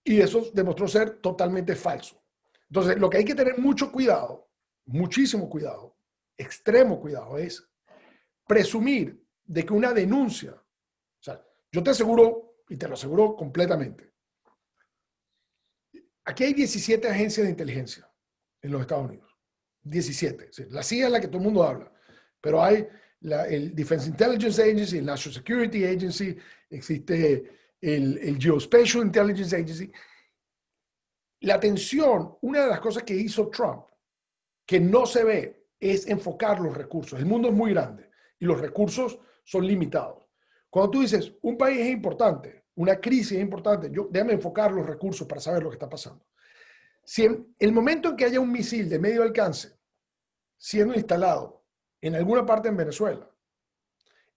Y eso demostró ser totalmente falso. Entonces, lo que hay que tener mucho cuidado, muchísimo cuidado, extremo cuidado, es presumir de que una denuncia, o sea, yo te aseguro, y te lo aseguro completamente, aquí hay 17 agencias de inteligencia en los Estados Unidos. 17. ¿Sí? La CIA es la que todo el mundo habla, pero hay el Defense Intelligence Agency, el National Security Agency, existe el Geospatial Intelligence Agency. La atención, una de las cosas que hizo Trump, que no se ve, es enfocar los recursos. El mundo es muy grande y los recursos son limitados. Cuando tú dices, un país es importante, una crisis es importante, déjame enfocar los recursos para saber lo que está pasando. Si en el momento en que haya un misil de medio alcance siendo instalado en alguna parte en Venezuela,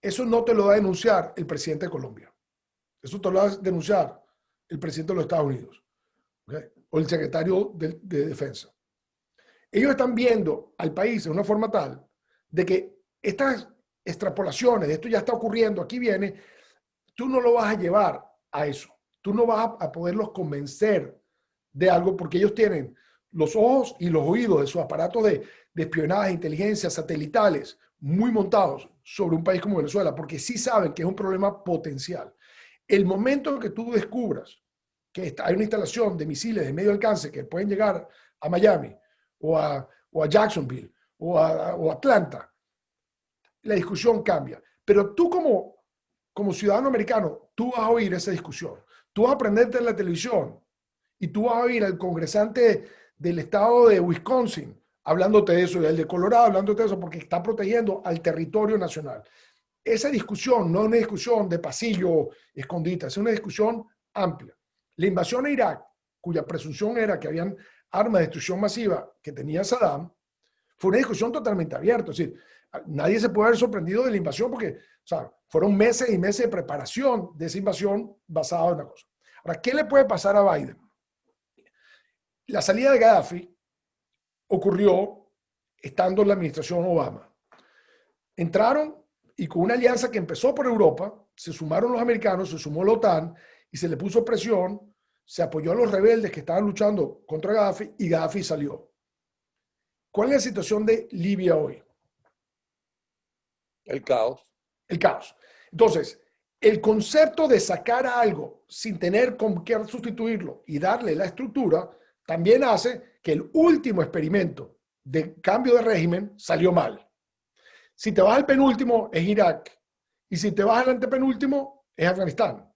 eso no te lo va a denunciar el presidente de Colombia. Eso te lo va a denunciar el presidente de los Estados Unidos, ¿okay? O el secretario de Defensa. Ellos están viendo al país de una forma tal de que estas extrapolaciones, esto ya está ocurriendo, aquí viene, tú no lo vas a llevar a eso. Tú no vas a poderlos convencer de algo porque ellos tienen los ojos y los oídos de sus aparatos de espionaje, inteligencia, satelitales, muy montados sobre un país como Venezuela, porque sí saben que es un problema potencial. El momento en que tú descubras que hay una instalación de misiles de medio alcance que pueden llegar a Miami o a Jacksonville o a Atlanta, la discusión cambia. Pero tú como ciudadano americano, tú vas a oír esa discusión. Tú vas a aprenderte en la televisión y tú vas a oír al congresante del estado de Wisconsin hablándote de eso, y el de Colorado hablándote de eso, porque está protegiendo al territorio nacional. Esa discusión no es una discusión de pasillo escondita, es una discusión amplia. La invasión a Irak, cuya presunción era que habían armas de destrucción masiva que tenía Saddam, fue una discusión totalmente abierta. Es decir, nadie se puede haber sorprendido de la invasión porque, o sea, fueron meses y meses de preparación de esa invasión basada en una cosa. Ahora, ¿qué le puede pasar a Biden? La salida de Gaddafi ocurrió estando en la administración Obama. Entraron y con una alianza que empezó por Europa, se sumaron los americanos, se sumó la OTAN y se le puso presión, se apoyó a los rebeldes que estaban luchando contra Gaddafi y Gaddafi salió. ¿Cuál es la situación de Libia hoy? El caos. El caos. Entonces, el concepto de sacar algo sin tener con qué sustituirlo y darle la estructura también hace que el último experimento de cambio de régimen salió mal. Si te vas al penúltimo, es Irak. Y si te vas al antepenúltimo, es Afganistán.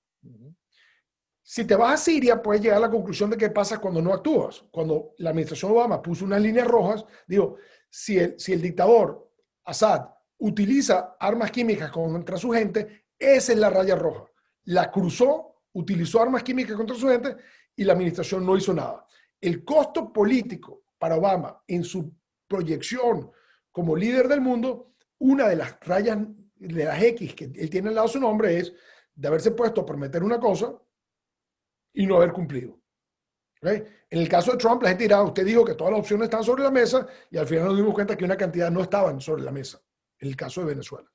Si te vas a Siria, puedes llegar a la conclusión de qué pasa cuando no actúas. Cuando la administración Obama puso unas líneas rojas, digo, si el dictador Assad utiliza armas químicas contra su gente, esa es la raya roja. La cruzó, utilizó armas químicas contra su gente y la administración no hizo nada. El costo político para Obama en su proyección como líder del mundo, una de las rayas de las X que él tiene al lado de su nombre es de haberse puesto a prometer una cosa y no haber cumplido. ¿Okay? En el caso de Trump, la gente dirá, usted dijo que todas las opciones están sobre la mesa y al final nos dimos cuenta que una cantidad no estaban sobre la mesa, en el caso de Venezuela.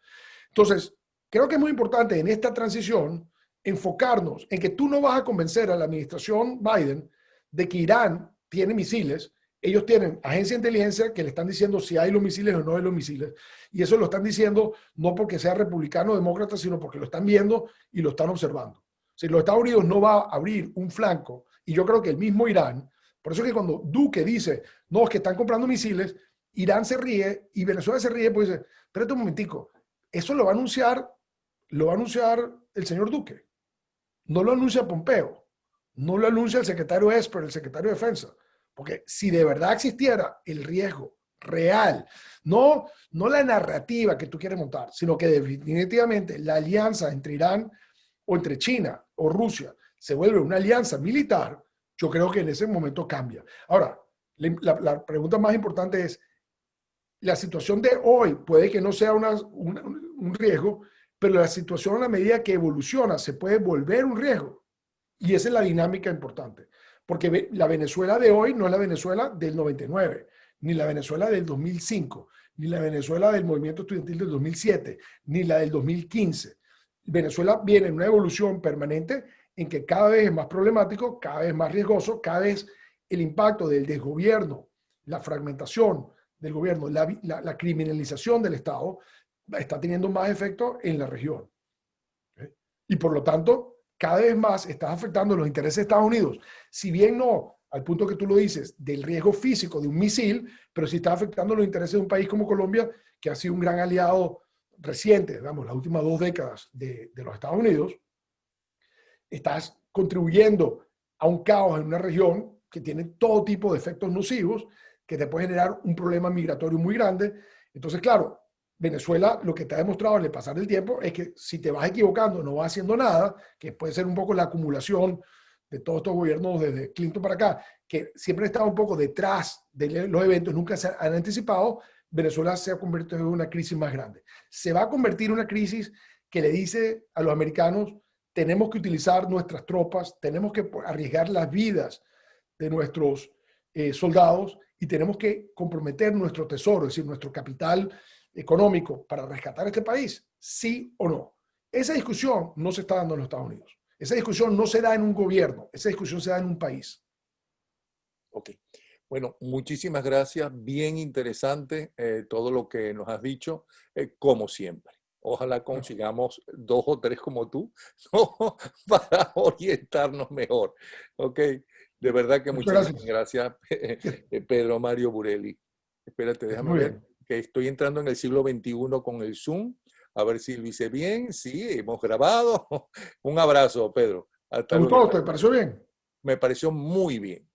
Entonces, creo que es muy importante en esta transición enfocarnos en que tú no vas a convencer a la administración Biden de que Irán tiene misiles. Ellos tienen agencia de inteligencia que le están diciendo si hay los misiles o no hay los misiles. Y eso lo están diciendo no porque sea republicano o demócrata, sino porque lo están viendo y lo están observando. Si los Estados Unidos no va a abrir un flanco, y yo creo que el mismo Irán, por eso es que cuando Duque dice, no, es que están comprando misiles, Irán se ríe y Venezuela se ríe, pues dice, espérate un momentico, eso lo va a anunciar el señor Duque. No lo anuncia Pompeo, no lo anuncia el secretario Esper, el secretario de Defensa. Porque si de verdad existiera el riesgo real, no la narrativa que tú quieres montar, sino que definitivamente la alianza entre Irán o entre China o Rusia se vuelve una alianza militar, yo creo que en ese momento cambia. Ahora, la pregunta más importante es, la situación de hoy puede que no sea un riesgo, pero la situación a la medida que evoluciona se puede volver un riesgo. Y esa es la dinámica importante. Porque la Venezuela de hoy no es la Venezuela del 99, ni la Venezuela del 2005, ni la Venezuela del movimiento estudiantil del 2007, ni la del 2015. Venezuela viene en una evolución permanente en que cada vez es más problemático, cada vez más riesgoso, cada vez el impacto del desgobierno, la fragmentación del gobierno, la criminalización del Estado está teniendo más efecto en la región. Y por lo tanto, cada vez más estás afectando los intereses de Estados Unidos. Si bien no al punto que tú lo dices, del riesgo físico de un misil, pero sí está afectando los intereses de un país como Colombia, que ha sido un gran aliado reciente, digamos, las últimas 2 décadas de los Estados Unidos. Estás contribuyendo a un caos en una región que tiene todo tipo de efectos nocivos, que te puede generar un problema migratorio muy grande. Entonces, claro, Venezuela lo que te ha demostrado al pasar el tiempo es que si te vas equivocando, no vas haciendo nada, que puede ser un poco la acumulación de todos estos gobiernos desde Clinton para acá, que siempre han estado un poco detrás de los eventos, nunca se han anticipado, Venezuela se ha convertido en una crisis más grande. Se va a convertir en una crisis que le dice a los americanos, tenemos que utilizar nuestras tropas, tenemos que arriesgar las vidas de nuestros soldados y tenemos que comprometer nuestro tesoro, es decir, nuestro capital económico para rescatar este país, sí o no. Esa discusión no se está dando en los Estados Unidos. Esa discusión no se da en un gobierno, esa discusión se da en un país. Ok. Bueno, muchísimas gracias. Bien interesante todo lo que nos has dicho, como siempre. Ojalá consigamos 2 o 3 como tú, ¿no? Para orientarnos mejor. Ok. De verdad que Muchas muchísimas gracias. gracias, Pedro Mario Burelli. Espérate, déjame Muy ver bien. que estoy entrando en el siglo XXI con el Zoom. A ver si lo hice bien. Sí, hemos grabado. Un abrazo, Pedro. ¿Te Hasta luego. gustó? ¿Te pareció bien? Me pareció muy bien.